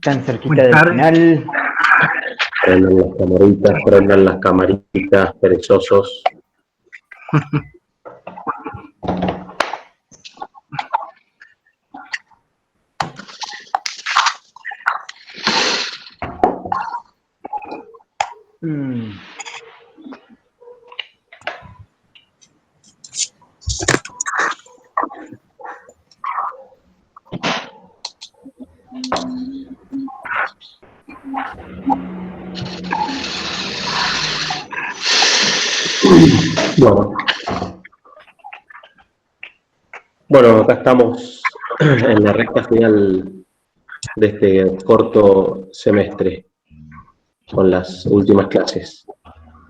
Tan cerquita del final. Prendan las camaritas, perezosos. Bueno, acá estamos en la recta final de este corto semestre con las últimas clases.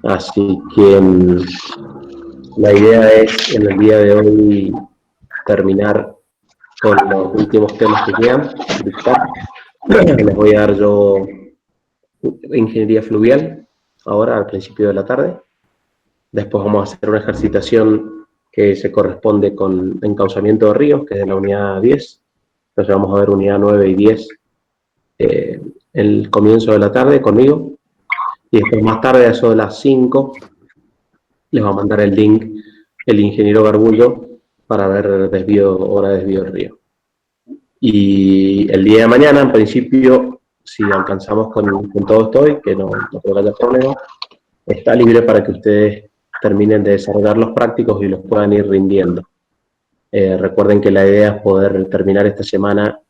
Así que la idea es en el día de hoy terminar con los últimos temas que quedan. Les voy a dar yo ingeniería fluvial ahora al principio de la tarde. Después vamos a hacer una ejercitación que se corresponde con encauzamiento de ríos, que es de la unidad 10. Entonces vamos a ver unidad 9 y 10 el comienzo de la tarde conmigo. Y después más tarde, a eso de las 5, les va a mandar el link el ingeniero Garbullo para ver hora de desvío del río. Y el día de mañana, en principio, si alcanzamos con todo esto hoy, que no creo que haya problema, está libre para que ustedes terminen de desarrollar los prácticos y los puedan ir rindiendo. Recuerden que la idea es poder terminar esta semana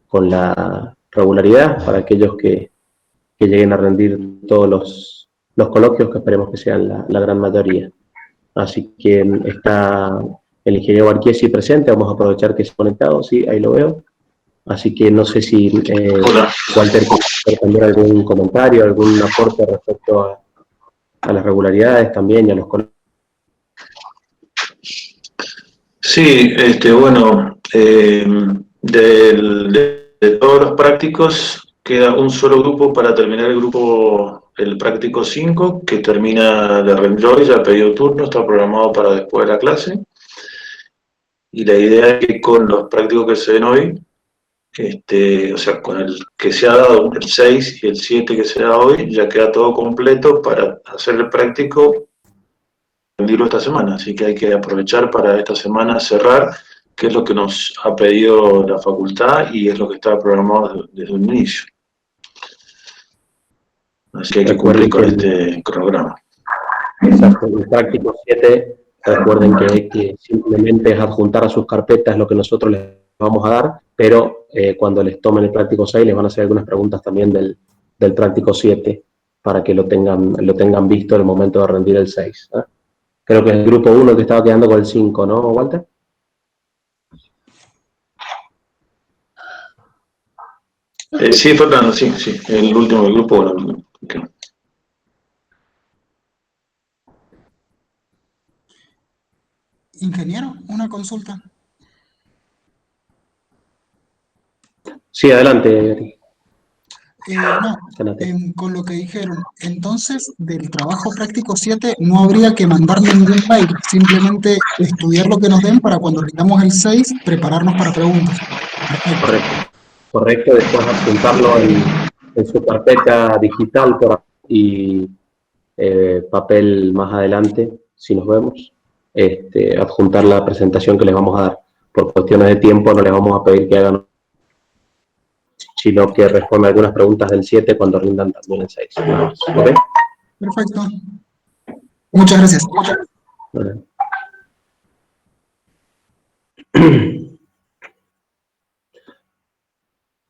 con la regularidad para aquellos que lleguen a rendir todos los coloquios, que esperemos que sean la gran mayoría. Así que está el ingeniero Barquiesi presente, vamos a aprovechar que se ha conectado, sí, ahí lo veo. Así que no sé si Walter quiere cambiar algún comentario, algún aporte respecto a las regularidades también y a los coloquios. Sí, bueno, de todos los prácticos queda un solo grupo para terminar el práctico 5, que termina de rendir hoy, ya ha pedido turno, está programado para después de la clase. Y la idea es que con los prácticos que se den hoy, o sea, con el que se ha dado, el 6 y el 7 que se da hoy, ya queda todo completo para hacer el práctico, rendirlo esta semana. Así que hay que aprovechar para esta semana cerrar, que es lo que nos ha pedido la facultad y es lo que estaba programado desde el inicio. Así que hay que cumplir con este cronograma. Exacto, el práctico 7, recuerden que simplemente es adjuntar a sus carpetas lo que nosotros les vamos a dar, pero cuando les tomen el práctico 6 les van a hacer algunas preguntas también del práctico 7 para que lo tengan visto en el momento de rendir el 6. Creo que es el grupo 1 que estaba quedando con el 5, ¿no, Walter? Sí, Fernando, sí, el último del grupo 1. Okay. Ingeniero, una consulta. Sí, adelante. Con lo que dijeron, entonces del trabajo práctico 7 no habría que mandar ningún mail, simplemente estudiar lo que nos den para cuando rindamos el 6, prepararnos para preguntas. Perfecto. Correcto, después adjuntarlo en su carpeta digital y papel más adelante, si nos vemos, adjuntar la presentación que les vamos a dar. Por cuestiones de tiempo no les vamos a pedir que hagan, sino que respondan algunas preguntas del 7 cuando rindan también el 6. ¿Okay? Perfecto. Muchas gracias.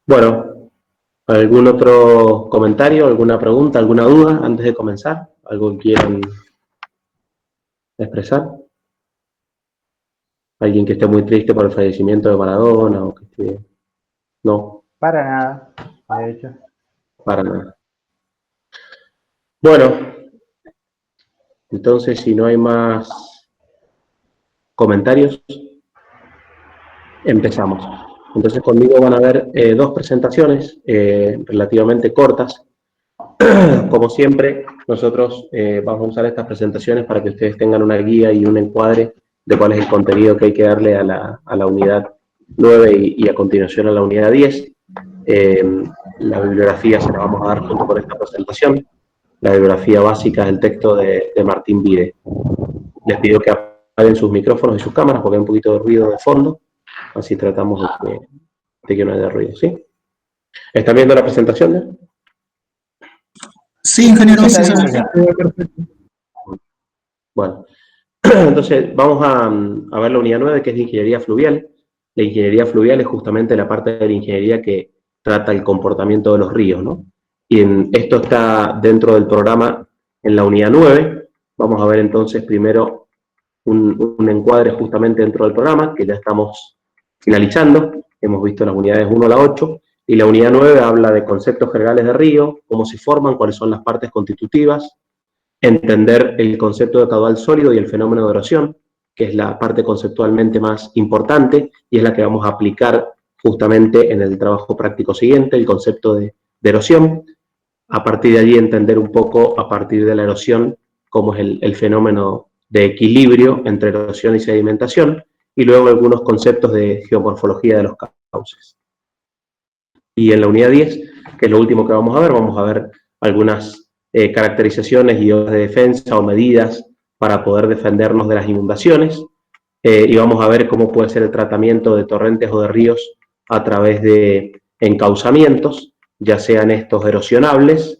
Bueno, ¿algún otro comentario, alguna pregunta, alguna duda antes de comenzar? ¿Algo que quieran expresar? ¿Alguien que esté muy triste por el fallecimiento de Maradona o que esté... No. Para nada, de hecho. Para nada. Bueno, entonces si no hay más comentarios, empezamos. Entonces conmigo van a haber dos presentaciones relativamente cortas. Como siempre, nosotros vamos a usar estas presentaciones para que ustedes tengan una guía y un encuadre de cuál es el contenido que hay que darle a la unidad 9 y a continuación a la unidad 10. La bibliografía se la vamos a dar junto con esta presentación. La bibliografía básica del texto de Martín Vide. Les pido que apaguen sus micrófonos y sus cámaras porque hay un poquito de ruido de fondo. Así tratamos de que no haya ruido, ¿sí? ¿Están viendo la presentación ya? Sí, ingeniero, sí, Sí, se ve. perfecto. Bueno, entonces vamos a ver la unidad 9, que es de ingeniería fluvial. La ingeniería fluvial es justamente la parte de la ingeniería que trata el comportamiento de los ríos, ¿no? Y esto está dentro del programa en la unidad 9. Vamos a ver entonces primero un encuadre justamente dentro del programa, que ya estamos finalizando. Hemos visto las unidades 1 a la 8, y la unidad 9 habla de conceptos generales de río, cómo se forman, cuáles son las partes constitutivas, entender el concepto de caudal sólido y el fenómeno de erosión, que es la parte conceptualmente más importante y es la que vamos a aplicar justamente en el trabajo práctico siguiente, el concepto de erosión. A partir de allí entender un poco, a partir de la erosión, cómo es el fenómeno de equilibrio entre erosión y sedimentación, y luego algunos conceptos de geomorfología de los cauces. Y en la unidad 10, que es lo último que vamos a ver algunas caracterizaciones y de defensa o medidas para poder defendernos de las inundaciones, y vamos a ver cómo puede ser el tratamiento de torrentes o de ríos a través de encauzamientos, ya sean estos erosionables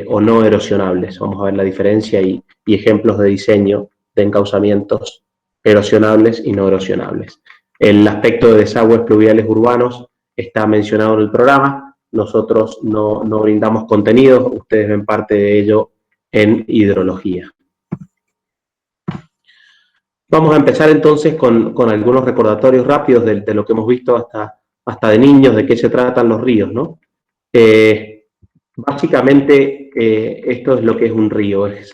o no erosionables. Vamos a ver la diferencia y ejemplos de diseño de encauzamientos erosionables y no erosionables. El aspecto de desagües pluviales urbanos está mencionado en el programa. Nosotros no brindamos contenidos, ustedes ven parte de ello en hidrología. Vamos a empezar entonces con algunos recordatorios rápidos de lo que hemos visto hasta de niños, de qué se tratan los ríos, ¿no? Básicamente esto es lo que es un río, es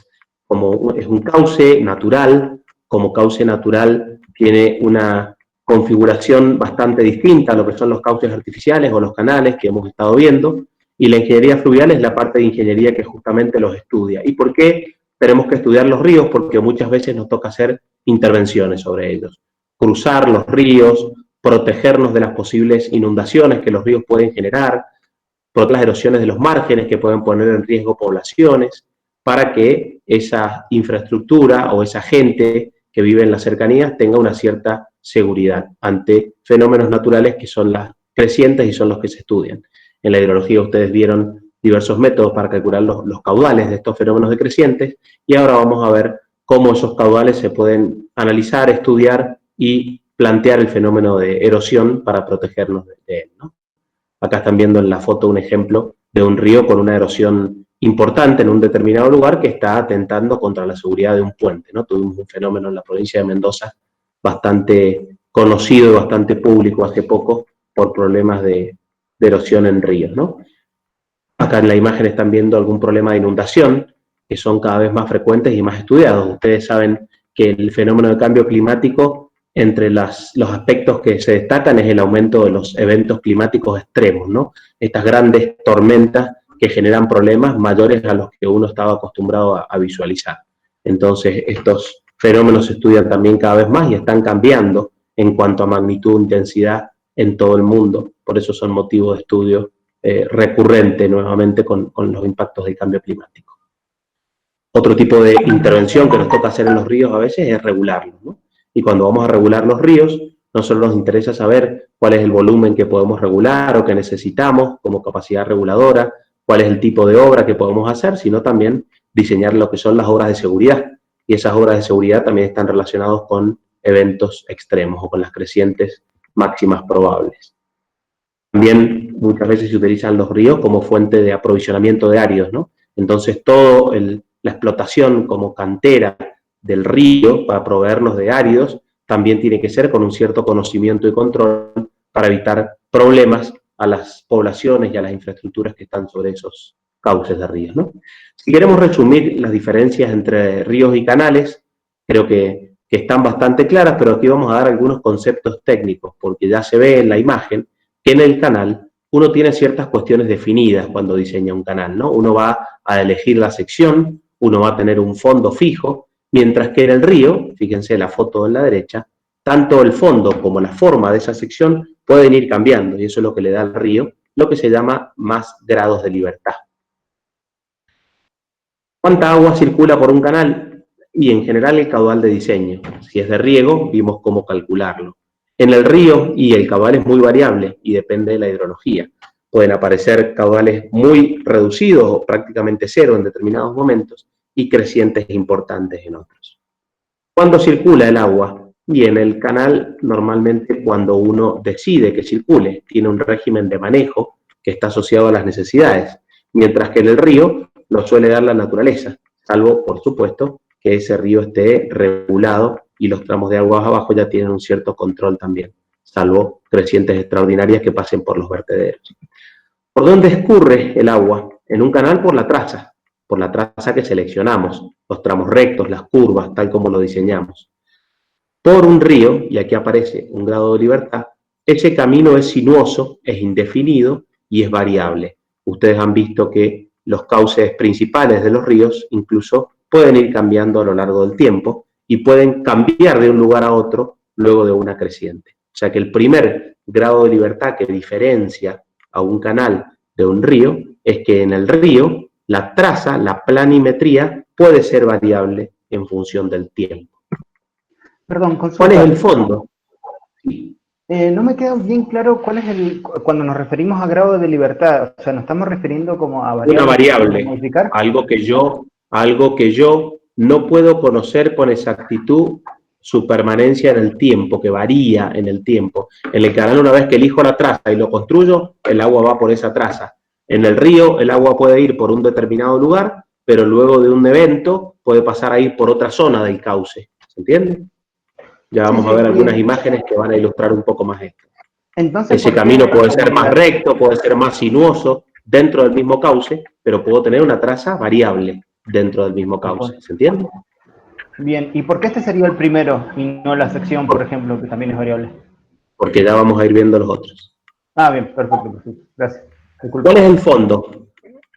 un cauce natural. Como cauce natural tiene una configuración bastante distinta a lo que son los cauces artificiales o los canales que hemos estado viendo, y la ingeniería fluvial es la parte de ingeniería que justamente los estudia. ¿Y por qué tenemos que estudiar los ríos? Porque muchas veces nos toca hacer intervenciones sobre ellos, cruzar los ríos, protegernos de las posibles inundaciones que los ríos pueden generar, por las erosiones de los márgenes que pueden poner en riesgo poblaciones, para que esa infraestructura o esa gente que vive en las cercanías tenga una cierta seguridad ante fenómenos naturales que son las crecientes y son los que se estudian. En la hidrología ustedes vieron diversos métodos para calcular los caudales de estos fenómenos decrecientes, y ahora vamos a ver cómo esos caudales se pueden analizar, estudiar y plantear el fenómeno de erosión para protegernos de él, ¿no? Acá están viendo en la foto un ejemplo de un río con una erosión importante en un determinado lugar que está atentando contra la seguridad de un puente, ¿no? Tuvimos un fenómeno en la provincia de Mendoza bastante conocido y bastante público hace poco por problemas de erosión en ríos, ¿no? Acá en la imagen están viendo algún problema de inundación, que son cada vez más frecuentes y más estudiados. Ustedes saben que el fenómeno de cambio climático, entre los aspectos que se destacan, es el aumento de los eventos climáticos extremos, ¿no? Estas grandes tormentas que generan problemas mayores a los que uno estaba acostumbrado a visualizar. Entonces, estos fenómenos se estudian también cada vez más y están cambiando en cuanto a magnitud, intensidad en todo el mundo. Por eso son motivo de estudio recurrente nuevamente con los impactos del cambio climático. Otro tipo de intervención que nos toca hacer en los ríos a veces es regularlos, ¿no? Y cuando vamos a regular los ríos, no solo nos interesa saber cuál es el volumen que podemos regular o que necesitamos como capacidad reguladora, cuál es el tipo de obra que podemos hacer, sino también diseñar lo que son las obras de seguridad. Y esas obras de seguridad también están relacionadas con eventos extremos o con las crecientes máximas probables. También muchas veces se utilizan los ríos como fuente de aprovisionamiento de áridos, ¿no? Entonces toda la explotación como cantera del río para proveernos de áridos también tiene que ser con un cierto conocimiento y control para evitar problemas a las poblaciones y a las infraestructuras que están sobre esos cauces de ríos, ¿no? Si queremos resumir las diferencias entre ríos y canales, creo que están bastante claras, pero aquí vamos a dar algunos conceptos técnicos, porque ya se ve en la imagen que en el canal uno tiene ciertas cuestiones definidas cuando diseña un canal, ¿no? Uno va a elegir la sección, uno va a tener un fondo fijo, mientras que en el río, fíjense la foto en la derecha, tanto el fondo como la forma de esa sección pueden ir cambiando, y eso es lo que le da al río lo que se llama más grados de libertad. ¿Cuánta agua circula por un canal? Y en general el caudal de diseño. Si es de riego, vimos cómo calcularlo. En el río, y el caudal es muy variable y depende de la hidrología. Pueden aparecer caudales muy reducidos o prácticamente cero en determinados momentos y crecientes importantes en otros. ¿Cuándo circula el agua? Y en el canal, normalmente cuando uno decide que circule, tiene un régimen de manejo que está asociado a las necesidades, mientras que en el río lo suele dar la naturaleza, salvo, por supuesto, que ese río esté regulado y los tramos de aguas abajo ya tienen un cierto control también, salvo crecientes extraordinarias que pasen por los vertederos. ¿Por dónde escurre el agua? En un canal por la traza que seleccionamos, los tramos rectos, las curvas, tal como lo diseñamos. Por un río, y aquí aparece un grado de libertad, ese camino es sinuoso, es indefinido y es variable. Ustedes han visto que los cauces principales de los ríos incluso pueden ir cambiando a lo largo del tiempo y pueden cambiar de un lugar a otro luego de una creciente. O sea que el primer grado de libertad que diferencia a un canal de un río es que en el río la traza, la planimetría, puede ser variable en función del tiempo. Perdón, consulta. ¿Cuál es el fondo? No me queda bien claro cuál es cuando nos referimos a grado de libertad, o sea, nos estamos refiriendo como a variables. Una variable, modificar. algo que yo no puedo conocer con exactitud su permanencia en el tiempo, que varía en el tiempo. En el canal, una vez que elijo la traza y lo construyo, el agua va por esa traza. En el río, el agua puede ir por un determinado lugar, pero luego de un evento puede pasar a ir por otra zona del cauce. ¿Se entiende? Ya vamos a ver algunas imágenes que van a ilustrar un poco más esto. Entonces, ese camino puede ser más recto, puede ser más sinuoso dentro del mismo cauce, pero puedo tener una traza variable dentro del mismo cauce. ¿Se entiende? Bien, ¿y por qué este sería el primero y no la sección, por ejemplo, que también es variable? Porque ya vamos a ir viendo los otros. Ah, bien, perfecto. Gracias. Disculpa. ¿Cuál es el fondo?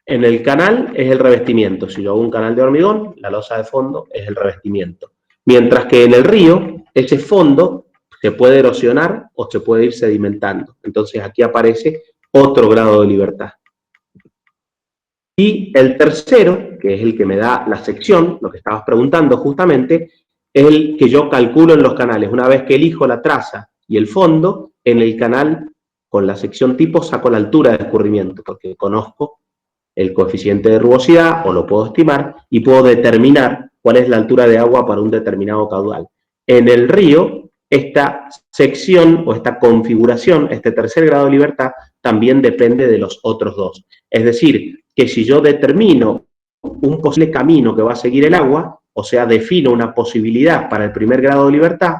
En el canal es el revestimiento. Si yo hago un canal de hormigón, la losa de fondo es el revestimiento. Mientras que en el río, ese fondo se puede erosionar o se puede ir sedimentando. Entonces aquí aparece otro grado de libertad. Y el tercero, que es el que me da la sección, lo que estabas preguntando justamente, es el que yo calculo en los canales. Una vez que elijo la traza y el fondo, en el canal, con la sección tipo, saco la altura de escurrimiento, porque conozco el coeficiente de rugosidad, o lo puedo estimar, y puedo determinar cuál es la altura de agua para un determinado caudal. En el río, esta sección o esta configuración, este tercer grado de libertad, también depende de los otros dos. Es decir, que si yo determino un posible camino que va a seguir el agua, o sea, defino una posibilidad para el primer grado de libertad,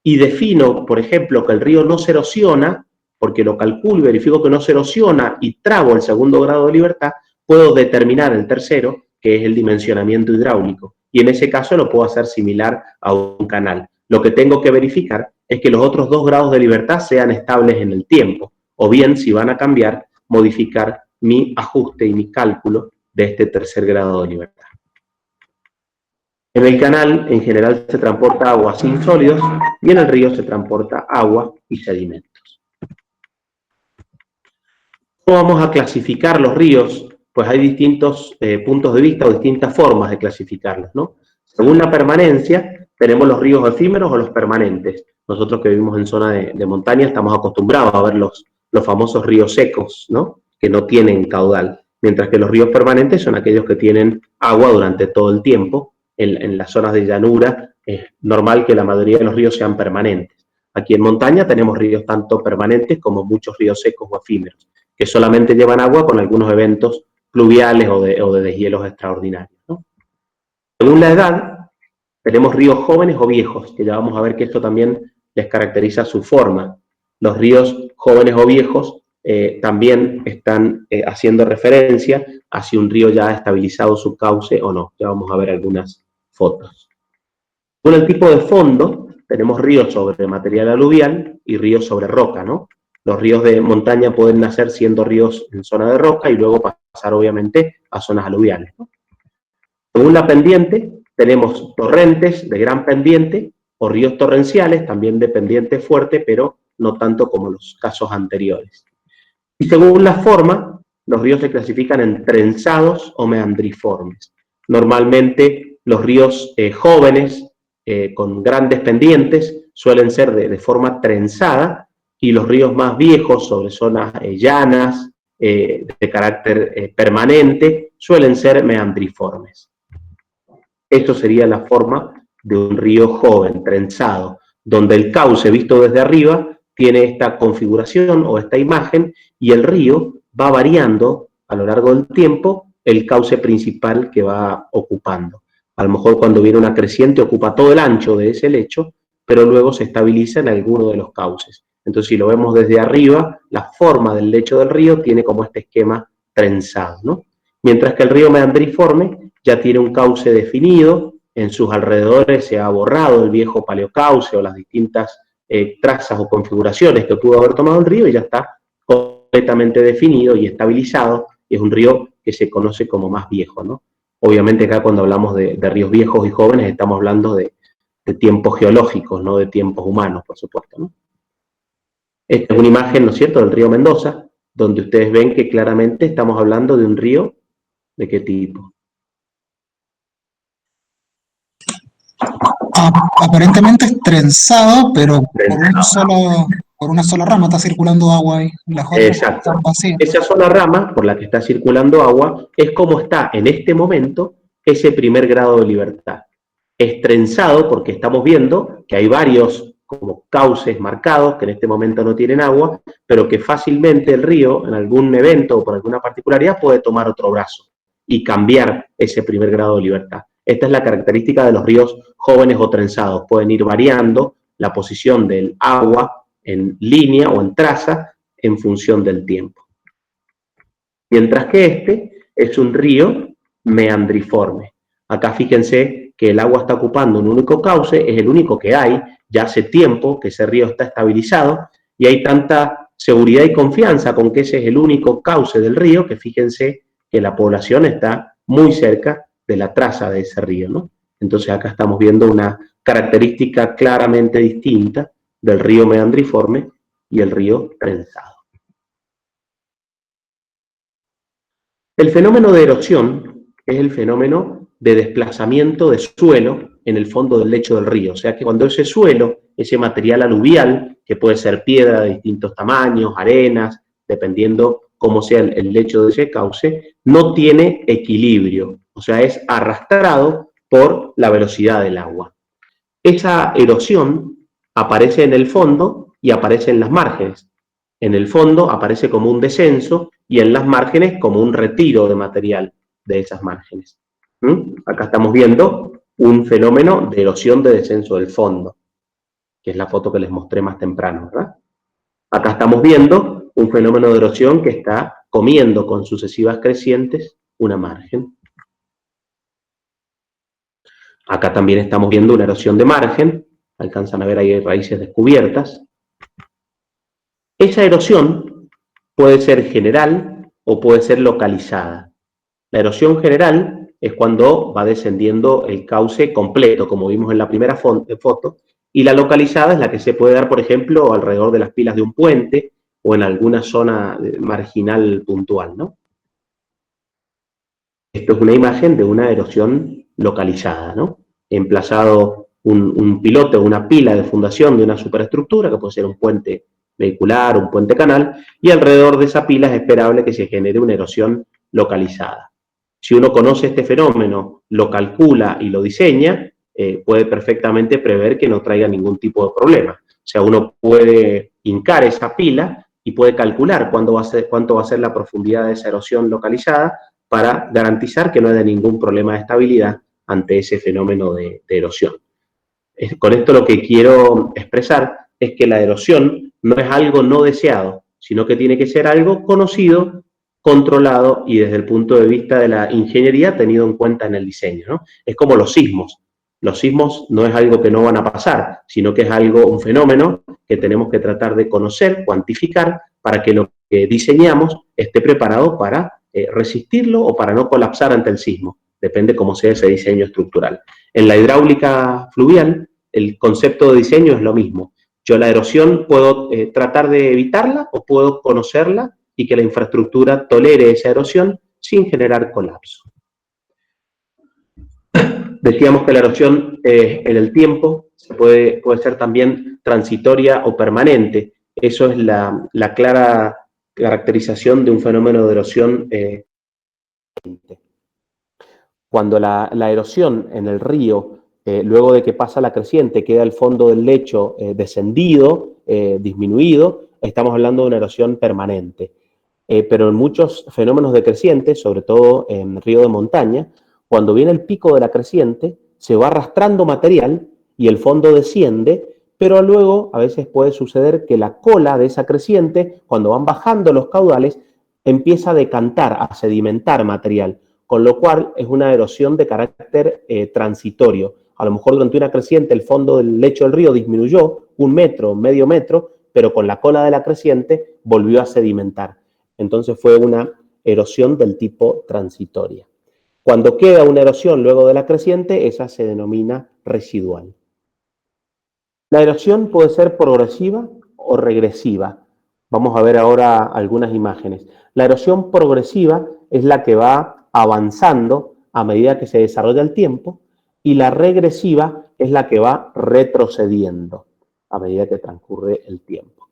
y defino, por ejemplo, que el río no se erosiona, porque lo calculo y verifico que no se erosiona y trago el segundo grado de libertad, puedo determinar el tercero, que es el dimensionamiento hidráulico. Y en ese caso lo puedo hacer similar a un canal. Lo que tengo que verificar es que los otros dos grados de libertad sean estables en el tiempo, o bien, si van a cambiar, modificar mi ajuste y mi cálculo de este tercer grado de libertad. En el canal, en general, se transporta agua sin sólidos y en el río se transporta agua y sedimentos. ¿Cómo vamos a clasificar los ríos? Pues hay distintos puntos de vista o distintas formas de clasificarlos, ¿no? Según la permanencia, tenemos los ríos efímeros o los permanentes. Nosotros que vivimos en zona de montaña estamos acostumbrados a ver los famosos ríos secos, ¿no? Que no tienen caudal, mientras que los ríos permanentes son aquellos que tienen agua durante todo el tiempo. En las zonas de llanura es normal que la mayoría de los ríos sean permanentes. Aquí en montaña tenemos ríos tanto permanentes como muchos ríos secos o efímeros, que solamente llevan agua con algunos eventos pluviales o de deshielos extraordinarios, ¿no? Según la edad, tenemos ríos jóvenes o viejos, que ya vamos a ver que esto también les caracteriza su forma. Los ríos jóvenes o viejos también están haciendo referencia a si un río ya ha estabilizado su cauce o no. Ya vamos a ver algunas fotos. Según el tipo de fondo, tenemos ríos sobre material aluvial y ríos sobre roca, ¿no? Los ríos de montaña pueden nacer siendo ríos en zona de roca y luego pasar, obviamente, a zonas aluviales, ¿no? Según la pendiente, tenemos torrentes de gran pendiente o ríos torrenciales, también de pendiente fuerte, pero no tanto como los casos anteriores. Y según la forma, los ríos se clasifican en trenzados o meandriformes. Normalmente los ríos jóvenes con grandes pendientes suelen ser de forma trenzada, y los ríos más viejos sobre zonas llanas, de carácter permanente, suelen ser meandriformes. Esto sería la forma de un río joven, trenzado, donde el cauce visto desde arriba tiene esta configuración o esta imagen, y el río va variando a lo largo del tiempo el cauce principal que va ocupando. A lo mejor cuando viene una creciente ocupa todo el ancho de ese lecho, pero luego se estabiliza en alguno de los cauces. Entonces, si lo vemos desde arriba, la forma del lecho del río tiene como este esquema trenzado, ¿no? Mientras que el río meandriforme ya tiene un cauce definido, en sus alrededores se ha borrado el viejo paleocauce o las distintas trazas o configuraciones que pudo haber tomado el río, y ya está completamente definido y estabilizado, y es un río que se conoce como más viejo, ¿no? Obviamente acá cuando hablamos de ríos viejos y jóvenes estamos hablando de tiempos geológicos, no de tiempos humanos, por supuesto, ¿no? Esta es una imagen, ¿no es cierto?, del río Mendoza, donde ustedes ven que claramente estamos hablando de un río, ¿de qué tipo? Aparentemente es trenzado, pero por una sola rama está circulando agua ahí. Las otras Exacto. están vacías. Esa sola rama por la que está circulando agua es como está en este momento ese primer grado de libertad. Es trenzado porque estamos viendo que hay varios como cauces marcados que en este momento no tienen agua, pero que fácilmente el río, en algún evento o por alguna particularidad, puede tomar otro brazo y cambiar ese primer grado de libertad. Esta es la característica de los ríos jóvenes o trenzados. Pueden ir variando la posición del agua en línea o en traza en función del tiempo. Mientras que este es un río meandriforme. Acá fíjense que el agua está ocupando un único cauce, es el único que hay, ya hace tiempo que ese río está estabilizado, y hay tanta seguridad y confianza con que ese es el único cauce del río, que fíjense que la población está muy cerca de la traza de ese río, ¿no? Entonces acá estamos viendo una característica claramente distinta del río meandriforme y el río trenzado. El fenómeno de erosión es el fenómeno de desplazamiento de suelo en el fondo del lecho del río. O sea que cuando ese suelo, ese material aluvial, que puede ser piedra de distintos tamaños, arenas, dependiendo cómo sea el lecho de ese cauce, no tiene equilibrio, o sea, es arrastrado por la velocidad del agua. Esa erosión aparece en el fondo y aparece en las márgenes. En el fondo aparece como un descenso y en las márgenes como un retiro de material de esas márgenes. Acá estamos viendo un fenómeno de erosión de descenso del fondo, que es la foto que les mostré más temprano, ¿verdad? Acá estamos viendo un fenómeno de erosión que está comiendo con sucesivas crecientes una margen. Acá también estamos viendo una erosión de margen, alcanzan a ver ahí raíces descubiertas. Esa erosión puede ser general o puede ser localizada. La erosión general es cuando va descendiendo el cauce completo, como vimos en la primera foto, y la localizada es la que se puede dar, por ejemplo, alrededor de las pilas de un puente o en alguna zona marginal puntual, ¿no? Esto es una imagen de una erosión localizada, ¿no? Emplazado un pilote o una pila de fundación de una superestructura, que puede ser un puente vehicular, un puente canal, y alrededor de esa pila es esperable que se genere una erosión localizada. Si uno conoce este fenómeno, lo calcula y lo diseña, puede perfectamente prever que no traiga ningún tipo de problema. O sea, uno puede hincar esa pila y puede calcular cuánto va a ser la profundidad de esa erosión localizada para garantizar que no haya ningún problema de estabilidad ante ese fenómeno de erosión. Con esto lo que quiero expresar es que la erosión no es algo no deseado, sino que tiene que ser algo conocido, controlado y desde el punto de vista de la ingeniería tenido en cuenta en el diseño, ¿no? Es como los sismos. Los sismos no es algo que no van a pasar, sino que es un fenómeno que tenemos que tratar de conocer, cuantificar, para que lo que diseñamos esté preparado para resistirlo o para no colapsar ante el sismo. Depende cómo sea ese diseño estructural. En la hidráulica fluvial, el concepto de diseño es lo mismo. Yo la erosión puedo tratar de evitarla o puedo conocerla y que la infraestructura tolere esa erosión sin generar colapso. Decíamos que la erosión en el tiempo puede ser también transitoria o permanente. Eso es la clara caracterización de un fenómeno de erosión. Cuando la erosión en el río, luego de que pasa la creciente, queda el fondo del lecho descendido, disminuido, estamos hablando de una erosión permanente. Pero en muchos fenómenos de creciente, sobre todo en río de montaña, cuando viene el pico de la creciente, se va arrastrando material y el fondo desciende, pero luego a veces puede suceder que la cola de esa creciente, cuando van bajando los caudales, empieza a decantar, a sedimentar material, con lo cual es una erosión de carácter transitorio. A lo mejor durante una creciente el fondo del lecho del río disminuyó 1 metro, medio metro, pero con la cola de la creciente volvió a sedimentar. Entonces fue una erosión del tipo transitoria. Cuando queda una erosión luego de la creciente, esa se denomina residual. La erosión puede ser progresiva o regresiva. Vamos a ver ahora algunas imágenes. La erosión progresiva es la que va avanzando a medida que se desarrolla el tiempo, y la regresiva es la que va retrocediendo a medida que transcurre el tiempo.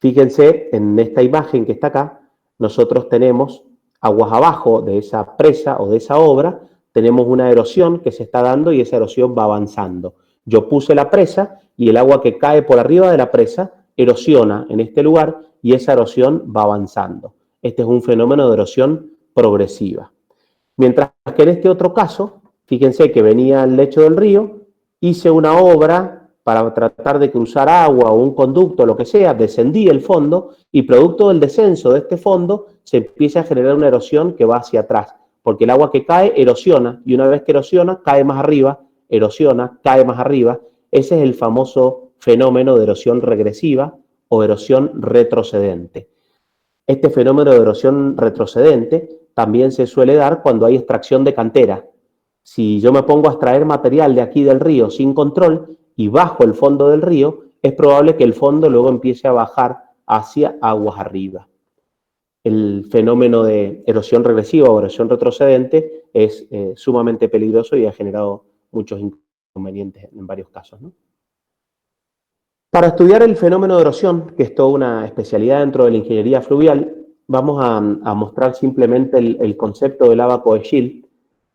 Fíjense en esta imagen que está acá, nosotros tenemos aguas abajo de esa presa o de esa obra, tenemos una erosión que se está dando y esa erosión va avanzando. Yo puse la presa y el agua que cae por arriba de la presa erosiona en este lugar y esa erosión va avanzando. Este es un fenómeno de erosión progresiva. Mientras que en este otro caso, fíjense que venía al lecho del río, hice una obra para tratar de cruzar agua o un conducto, lo que sea, descendí el fondo y producto del descenso de este fondo se empieza a generar una erosión que va hacia atrás, porque el agua que cae erosiona y una vez que erosiona cae más arriba, erosiona, cae más arriba. Ese es el famoso fenómeno de erosión regresiva o erosión retrocedente. Este fenómeno de erosión retrocedente también se suele dar cuando hay extracción de cantera. Si yo me pongo a extraer material de aquí del río sin control y bajo el fondo del río, es probable que el fondo luego empiece a bajar hacia aguas arriba. El fenómeno de erosión regresiva o erosión retrocedente es sumamente peligroso y ha generado muchos inconvenientes en varios casos, ¿no? Para estudiar el fenómeno de erosión, que es toda una especialidad dentro de la ingeniería fluvial, vamos a mostrar simplemente el concepto del ábaco de Schild.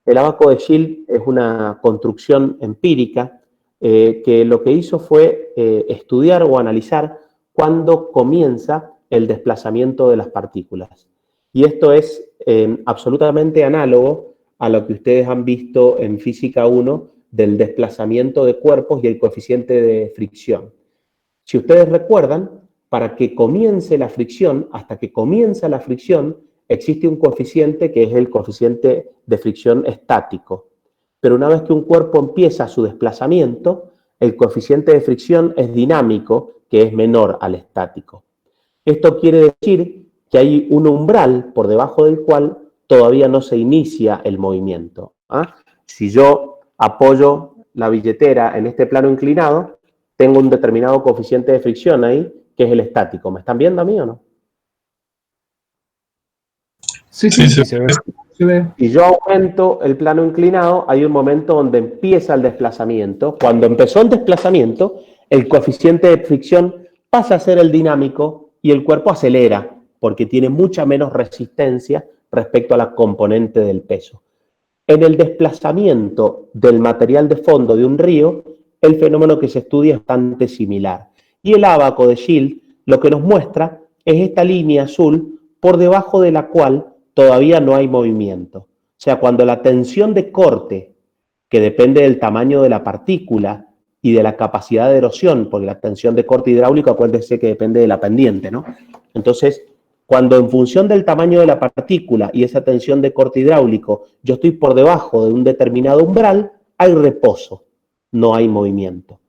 El ábaco de Schild es una construcción empírica que lo que hizo fue estudiar o analizar cuándo comienza el desplazamiento de las partículas. Y esto es absolutamente análogo a lo que ustedes han visto en Física 1 del desplazamiento de cuerpos y el coeficiente de fricción. Si ustedes recuerdan, para que comience la fricción, hasta que comienza la fricción, existe un coeficiente que es el coeficiente de fricción estático. Pero una vez que un cuerpo empieza su desplazamiento, el coeficiente de fricción es dinámico, que es menor al estático. Esto quiere decir que hay un umbral por debajo del cual todavía no se inicia el movimiento. Si yo apoyo la billetera en este plano inclinado, tengo un determinado coeficiente de fricción ahí, que es el estático. ¿Me están viendo a mí o no? Sí, se ve. Si yo aumento el plano inclinado, hay un momento donde empieza el desplazamiento. Cuando empezó el desplazamiento, el coeficiente de fricción pasa a ser el dinámico y el cuerpo acelera, porque tiene mucha menos resistencia respecto a la componente del peso. En el desplazamiento del material de fondo de un río, el fenómeno que se estudia es bastante similar. Y el ábaco de Schild lo que nos muestra es esta línea azul por debajo de la cual todavía no hay movimiento. O sea, cuando la tensión de corte, que depende del tamaño de la partícula y de la capacidad de erosión, porque la tensión de corte hidráulico, acuérdense que depende de la pendiente, ¿no? Entonces, cuando en función del tamaño de la partícula y esa tensión de corte hidráulico, yo estoy por debajo de un determinado umbral, hay reposo, no hay movimiento.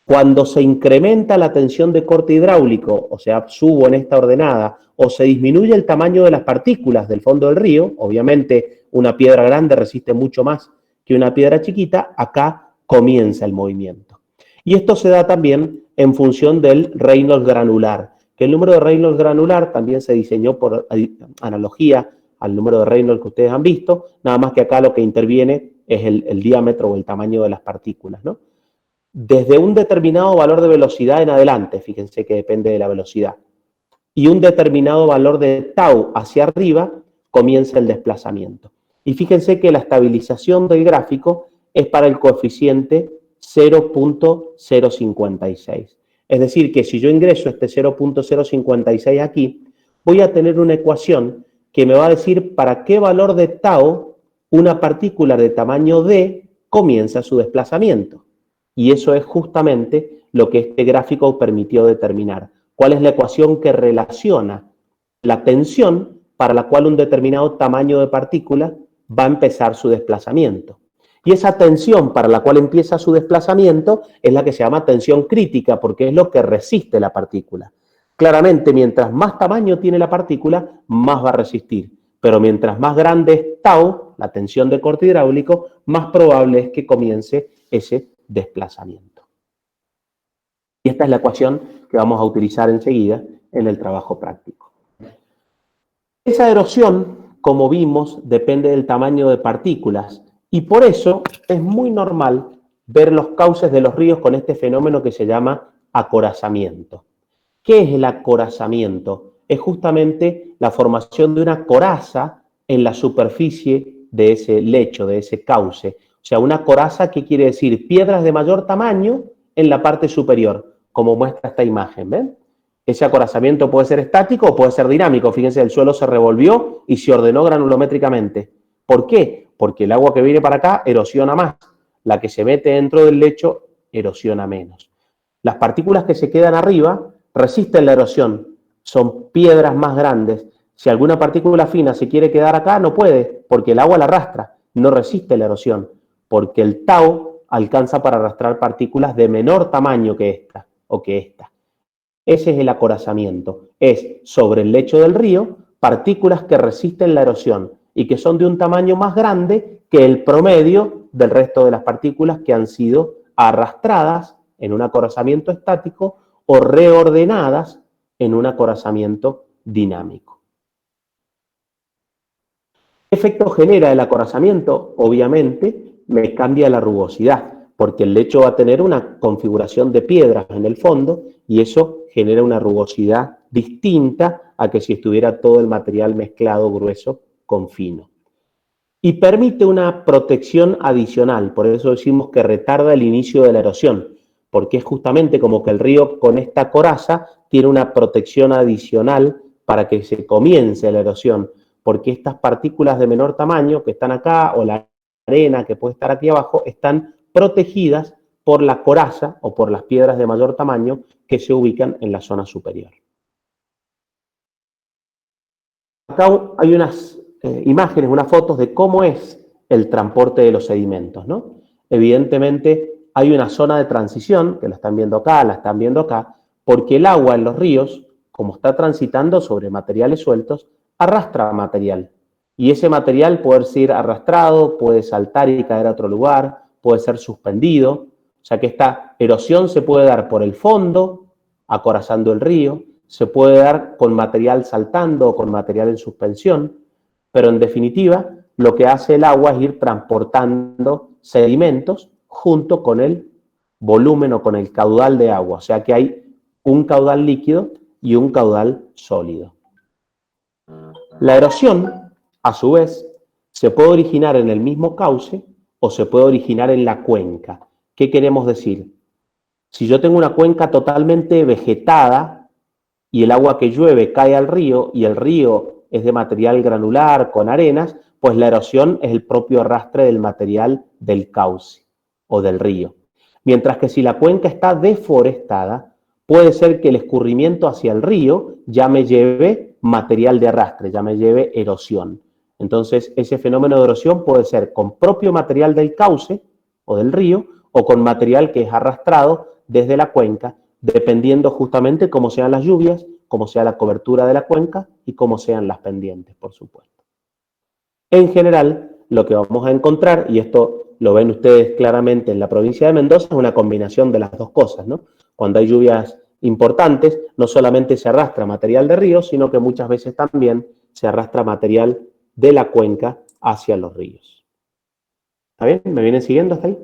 Cuando se incrementa la tensión de corte hidráulico, o sea, subo en esta ordenada, o se disminuye el tamaño de las partículas del fondo del río, obviamente una piedra grande resiste mucho más que una piedra chiquita, acá comienza el movimiento. Y esto se da también en función del Reynolds granular, que el número de Reynolds granular también se diseñó por analogía al número de Reynolds que ustedes han visto, nada más que acá lo que interviene es el diámetro o el tamaño de las partículas, ¿no? Desde un determinado valor de velocidad en adelante, fíjense que depende de la velocidad, y un determinado valor de tau hacia arriba, comienza el desplazamiento. Y fíjense que la estabilización del gráfico es para el coeficiente 0.056. Es decir, que si yo ingreso este 0.056 aquí, voy a tener una ecuación que me va a decir para qué valor de tau una partícula de tamaño d comienza su desplazamiento. Y eso es justamente lo que este gráfico permitió determinar. ¿Cuál es la ecuación que relaciona la tensión para la cual un determinado tamaño de partícula va a empezar su desplazamiento? Y esa tensión para la cual empieza su desplazamiento es la que se llama tensión crítica, porque es lo que resiste la partícula. Claramente, mientras más tamaño tiene la partícula, más va a resistir. Pero mientras más grande es tau, la tensión de corte hidráulico, más probable es que comience ese desplazamiento. Y esta es la ecuación que vamos a utilizar enseguida en el trabajo práctico. Esa erosión, como vimos, depende del tamaño de partículas y por eso es muy normal ver los cauces de los ríos con este fenómeno que se llama acorazamiento. ¿Qué es el acorazamiento? Es justamente la formación de una coraza en la superficie de ese lecho, de ese cauce. O sea, una coraza, ¿qué quiere decir? Piedras de mayor tamaño en la parte superior, como muestra esta imagen, ¿ven? Ese acorazamiento puede ser estático o puede ser dinámico. Fíjense, el suelo se revolvió y se ordenó granulométricamente. ¿Por qué? Porque el agua que viene para acá erosiona más. La que se mete dentro del lecho erosiona menos. Las partículas que se quedan arriba resisten la erosión. Son piedras más grandes. Si alguna partícula fina se quiere quedar acá, no puede, porque el agua la arrastra. No resiste la erosión, porque el tau alcanza para arrastrar partículas de menor tamaño que esta o que esta. Ese es el acorazamiento. Es sobre el lecho del río partículas que resisten la erosión y que son de un tamaño más grande que el promedio del resto de las partículas que han sido arrastradas en un acorazamiento estático o reordenadas en un acorazamiento dinámico. ¿Qué efecto genera el acorazamiento? Obviamente me cambia la rugosidad, porque el lecho va a tener una configuración de piedras en el fondo y eso genera una rugosidad distinta a que si estuviera todo el material mezclado grueso con fino. Y permite una protección adicional, por eso decimos que retarda el inicio de la erosión, porque es justamente como que el río con esta coraza tiene una protección adicional para que se comience la erosión, porque estas partículas de menor tamaño que están acá o la arena que puede estar aquí abajo están protegidas por la coraza o por las piedras de mayor tamaño que se ubican en la zona superior. Acá hay unas imágenes, unas fotos de cómo es el transporte de los sedimentos, ¿no? Evidentemente hay una zona de transición, que la están viendo acá, porque el agua en los ríos, como está transitando sobre materiales sueltos, arrastra material. Y ese material puede ser arrastrado, puede saltar y caer a otro lugar, puede ser suspendido. O sea que esta erosión se puede dar por el fondo, acorazando el río, se puede dar con material saltando o con material en suspensión, pero en definitiva lo que hace el agua es ir transportando sedimentos junto con el volumen o con el caudal de agua. O sea que hay un caudal líquido y un caudal sólido. La erosión, a su vez, se puede originar en el mismo cauce o se puede originar en la cuenca. ¿Qué queremos decir? Si yo tengo una cuenca totalmente vegetada y el agua que llueve cae al río y el río es de material granular con arenas, pues la erosión es el propio arrastre del material del cauce o del río. Mientras que si la cuenca está deforestada, puede ser que el escurrimiento hacia el río ya me lleve material de arrastre, ya me lleve erosión. Entonces, ese fenómeno de erosión puede ser con propio material del cauce o del río o con material que es arrastrado desde la cuenca, dependiendo justamente cómo sean las lluvias, cómo sea la cobertura de la cuenca y cómo sean las pendientes, por supuesto. En general, lo que vamos a encontrar, y esto lo ven ustedes claramente en la provincia de Mendoza, es una combinación de las dos cosas, ¿no? Cuando hay lluvias importantes, no solamente se arrastra material de ríos, sino que muchas veces también se arrastra material de la cuenca hacia los ríos. ¿Está bien? ¿Me vienen siguiendo hasta ahí?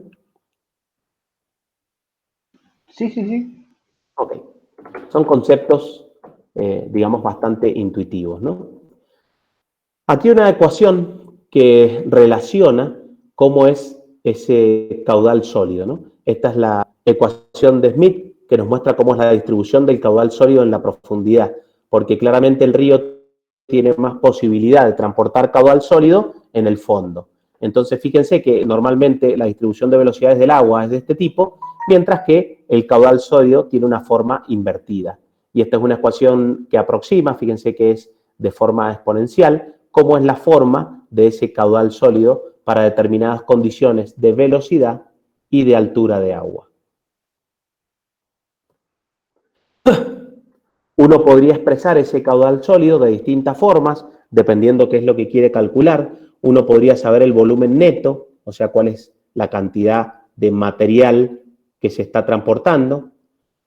Sí, sí, sí. Ok. Son conceptos, digamos, bastante intuitivos, ¿no? Aquí una ecuación que relaciona cómo es ese caudal sólido, ¿no? Esta es la ecuación de Smith que nos muestra cómo es la distribución del caudal sólido en la profundidad, porque claramente el río tiene más posibilidad de transportar caudal sólido en el fondo. Entonces, fíjense que normalmente la distribución de velocidades del agua es de este tipo, mientras que el caudal sólido tiene una forma invertida. Y esta es una ecuación que aproxima, fíjense que es de forma exponencial, cómo es la forma de ese caudal sólido para determinadas condiciones de velocidad y de altura de agua. Uno podría expresar ese caudal sólido de distintas formas, dependiendo qué es lo que quiere calcular. Uno podría saber el volumen neto, o sea, cuál es la cantidad de material que se está transportando.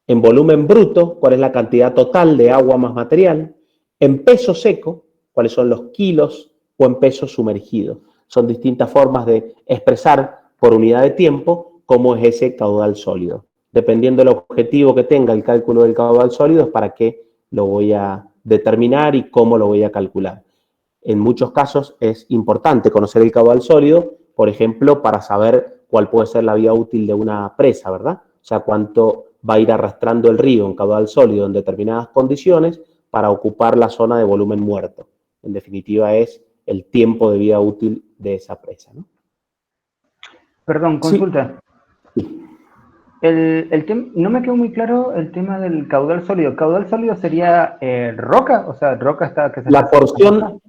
En volumen bruto, cuál es la cantidad total de agua más material. En peso seco, cuáles son los kilos, o en peso sumergido. Son distintas formas de expresar por unidad de tiempo cómo es ese caudal sólido. Dependiendo del objetivo que tenga el cálculo del caudal sólido, es para qué lo voy a determinar y cómo lo voy a calcular. En muchos casos es importante conocer el caudal sólido, por ejemplo, para saber cuál puede ser la vida útil de una presa, ¿verdad? O sea, cuánto va a ir arrastrando el río en caudal sólido en determinadas condiciones para ocupar la zona de volumen muerto. En definitiva, es el tiempo de vida útil de esa presa, ¿no? Perdón, consulta. Sí. No me quedó muy claro el tema del caudal sólido. ¿Caudal sólido sería roca? O sea, roca está... que se La está porción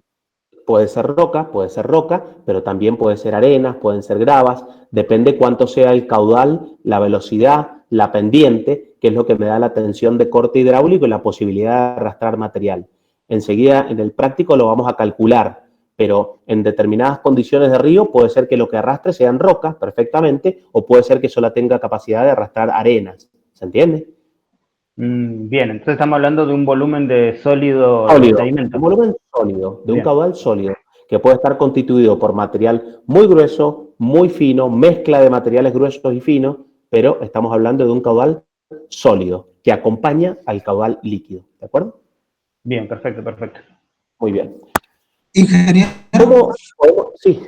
puede ser roca, pero también puede ser arenas, pueden ser gravas, depende cuánto sea el caudal, la velocidad, la pendiente, que es lo que me da la tensión de corte hidráulico y la posibilidad de arrastrar material. Enseguida, en el práctico lo vamos a calcular, pero en determinadas condiciones de río puede ser que lo que arrastre sean rocas perfectamente, o puede ser que solo tenga capacidad de arrastrar arenas. ¿Se entiende? Bien, entonces estamos hablando de un volumen de sólido de Sólido, sedimento. un volumen sólido, de un Bien. caudal sólido, que puede estar constituido por material muy grueso, muy fino, mezcla de materiales gruesos y finos, pero estamos hablando de un caudal sólido, que acompaña al caudal líquido, ¿de acuerdo? Bien, perfecto, perfecto. Muy bien. Ingeniero, ¿Cómo podemos? Sí,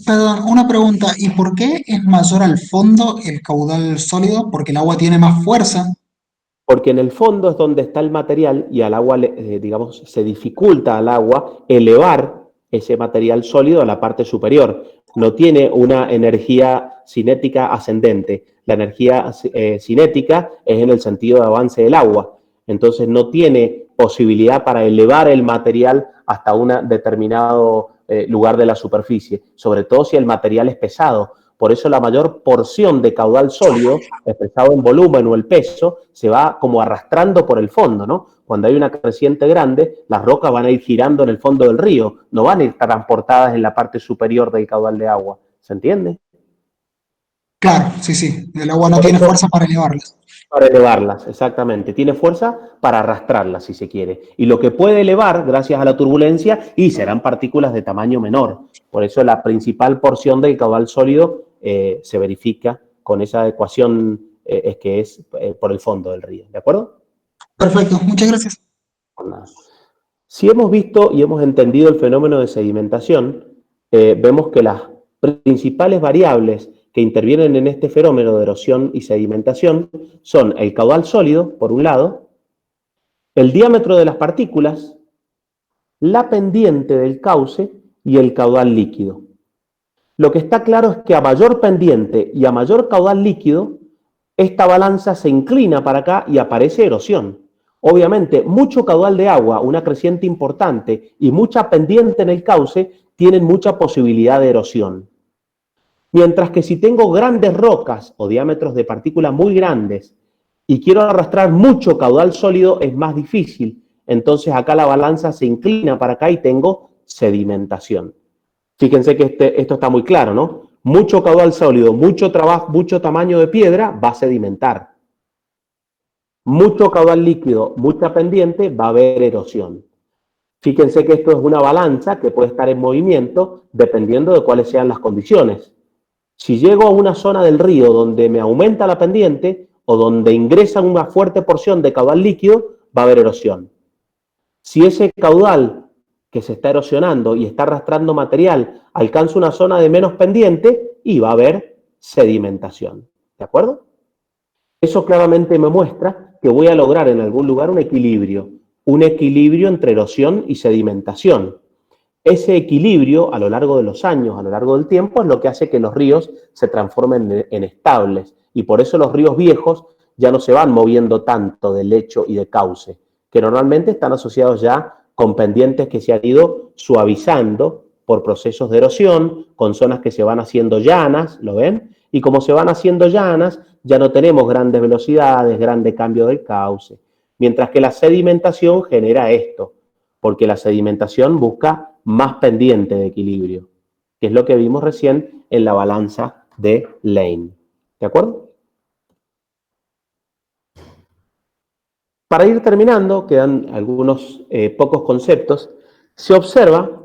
perdón, una pregunta. ¿Y por qué es mayor al fondo el caudal sólido? Porque el agua tiene más fuerza. porque en el fondo es donde está el material y al agua, digamos, se dificulta al agua elevar ese material sólido a la parte superior. No tiene una energía cinética ascendente. La energía cinética es en el sentido de avance del agua. Entonces no tiene posibilidad para elevar el material hasta un determinado lugar de la superficie, sobre todo si el material es pesado. Por eso la mayor porción de caudal sólido, expresado en volumen o el peso, se va como arrastrando por el fondo, ¿no? Cuando hay una creciente grande, las rocas van a ir girando en el fondo del río, no van a ir transportadas en la parte superior del caudal de agua. ¿Se entiende? Claro, sí, sí. El agua no Por tiene eso, fuerza para elevarlas. para elevarlas, exactamente. Tiene fuerza para arrastrarlas, si se quiere. Y lo que puede elevar, gracias a la turbulencia, y serán partículas de tamaño menor. Por eso la principal porción del caudal sólido se verifica con esa ecuación que es por el fondo del río. ¿De acuerdo? Perfecto, muchas gracias. Por nada. Si hemos visto y hemos entendido el fenómeno de sedimentación, vemos que las principales variables que intervienen en este fenómeno de erosión y sedimentación son el caudal sólido, por un lado, el diámetro de las partículas, la pendiente del cauce y el caudal líquido. Lo que está claro es que a mayor pendiente y a mayor caudal líquido, esta balanza se inclina para acá y aparece erosión. Obviamente, mucho caudal de agua, una creciente importante y mucha pendiente en el cauce tienen mucha posibilidad de erosión. Mientras que si tengo grandes rocas o diámetros de partículas muy grandes y quiero arrastrar mucho caudal sólido, es más difícil. Entonces acá la balanza se inclina para acá y tengo sedimentación. Fíjense que esto está muy claro, ¿no? Mucho caudal sólido, mucho trabajo, mucho tamaño de piedra va a sedimentar. mucho caudal líquido, mucha pendiente, va a haber erosión. Fíjense que esto es una balanza que puede estar en movimiento dependiendo de cuáles sean las condiciones. Si llego a una zona del río donde me aumenta la pendiente o donde ingresa una fuerte porción de caudal líquido, va a haber erosión. Si ese caudal que se está erosionando y está arrastrando material alcanza una zona de menos pendiente, y va a haber sedimentación. ¿De acuerdo? Eso claramente me muestra que voy a lograr en algún lugar un equilibrio entre erosión y sedimentación. Ese equilibrio a lo largo de los años, a lo largo del tiempo, es lo que hace que los ríos se transformen en estables, y por eso los ríos viejos ya no se van moviendo tanto de lecho y de cauce, que normalmente están asociados ya con pendientes que se han ido suavizando por procesos de erosión, con zonas que se van haciendo llanas, ¿lo ven? Y como se van haciendo llanas, ya no tenemos grandes velocidades, grande cambio del cauce. Mientras que la sedimentación genera esto, porque la sedimentación busca más pendiente de equilibrio, que es lo que vimos recién en la balanza de Lane. ¿De acuerdo? Para ir terminando, quedan algunos pocos conceptos. Se observa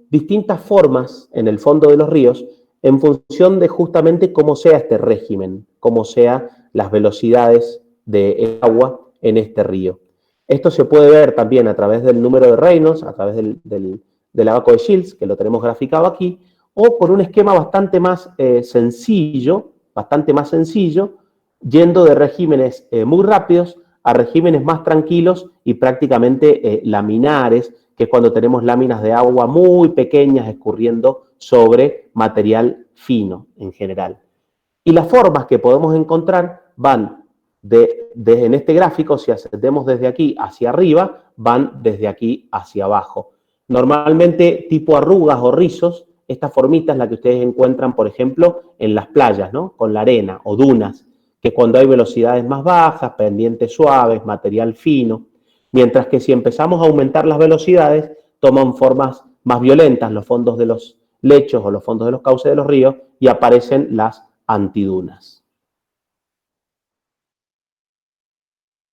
distintas formas en el fondo de los ríos en función de justamente cómo sea este régimen, cómo sean las velocidades de agua en este río. Esto se puede ver también a través del número de Reynolds, a través del abaco de Shields, que lo tenemos graficado aquí, o por un esquema bastante más sencillo, yendo de regímenes muy rápidos a regímenes más tranquilos y prácticamente laminares, que es cuando tenemos láminas de agua muy pequeñas escurriendo sobre material fino en general. Y las formas que podemos encontrar van en este gráfico, si ascendemos desde aquí hacia arriba, van desde aquí hacia abajo. Normalmente tipo arrugas o rizos, esta formita es la que ustedes encuentran, por ejemplo, en las playas, ¿no? Con la arena o dunas, que es cuando hay velocidades más bajas, pendientes suaves, material fino. Mientras que si empezamos a aumentar las velocidades, toman formas más violentas los fondos de los lechos o los fondos de los cauces de los ríos y aparecen las antidunas.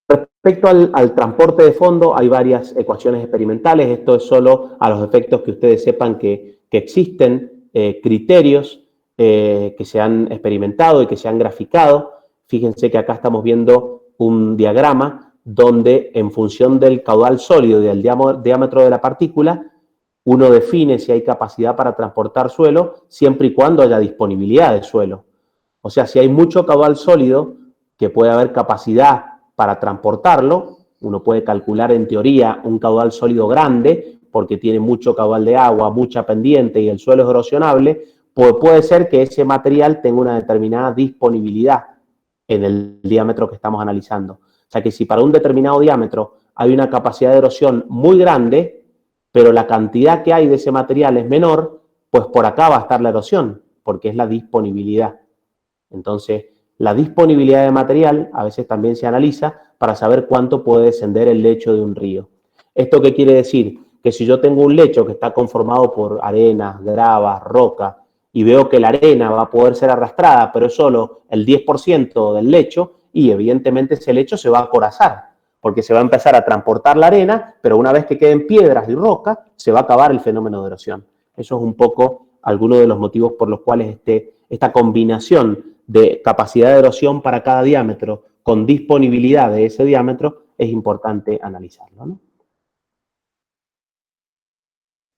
Respecto al transporte de fondo, hay varias ecuaciones experimentales. Esto es solo a los efectos que ustedes sepan que existen criterios que se han experimentado y que se han graficado. Fíjense que acá estamos viendo un diagrama donde en función del caudal sólido y del diámetro de la partícula, uno define si hay capacidad para transportar suelo siempre y cuando haya disponibilidad de suelo. O sea, si hay mucho caudal sólido, que puede haber capacidad para transportarlo, uno puede calcular en teoría un caudal sólido grande, porque tiene mucho caudal de agua, mucha pendiente y el suelo es erosionable, pues puede ser que ese material tenga una determinada disponibilidad en el diámetro que estamos analizando. O sea que si para un determinado diámetro hay una capacidad de erosión muy grande, pero la cantidad que hay de ese material es menor, pues por acá va a estar la erosión, porque es la disponibilidad. Entonces, la disponibilidad de material a veces también se analiza para saber cuánto puede descender el lecho de un río. ¿Esto qué quiere decir? Que si yo tengo un lecho que está conformado por arena, grava, roca, y veo que la arena va a poder ser arrastrada, pero es solo el 10% del lecho, y evidentemente ese lecho se va a acorazar, porque se va a empezar a transportar la arena, pero una vez que queden piedras y roca, se va a acabar el fenómeno de erosión. Eso es un poco alguno de los motivos por los cuales esta combinación de capacidad de erosión para cada diámetro con disponibilidad de ese diámetro es importante analizarlo, ¿no?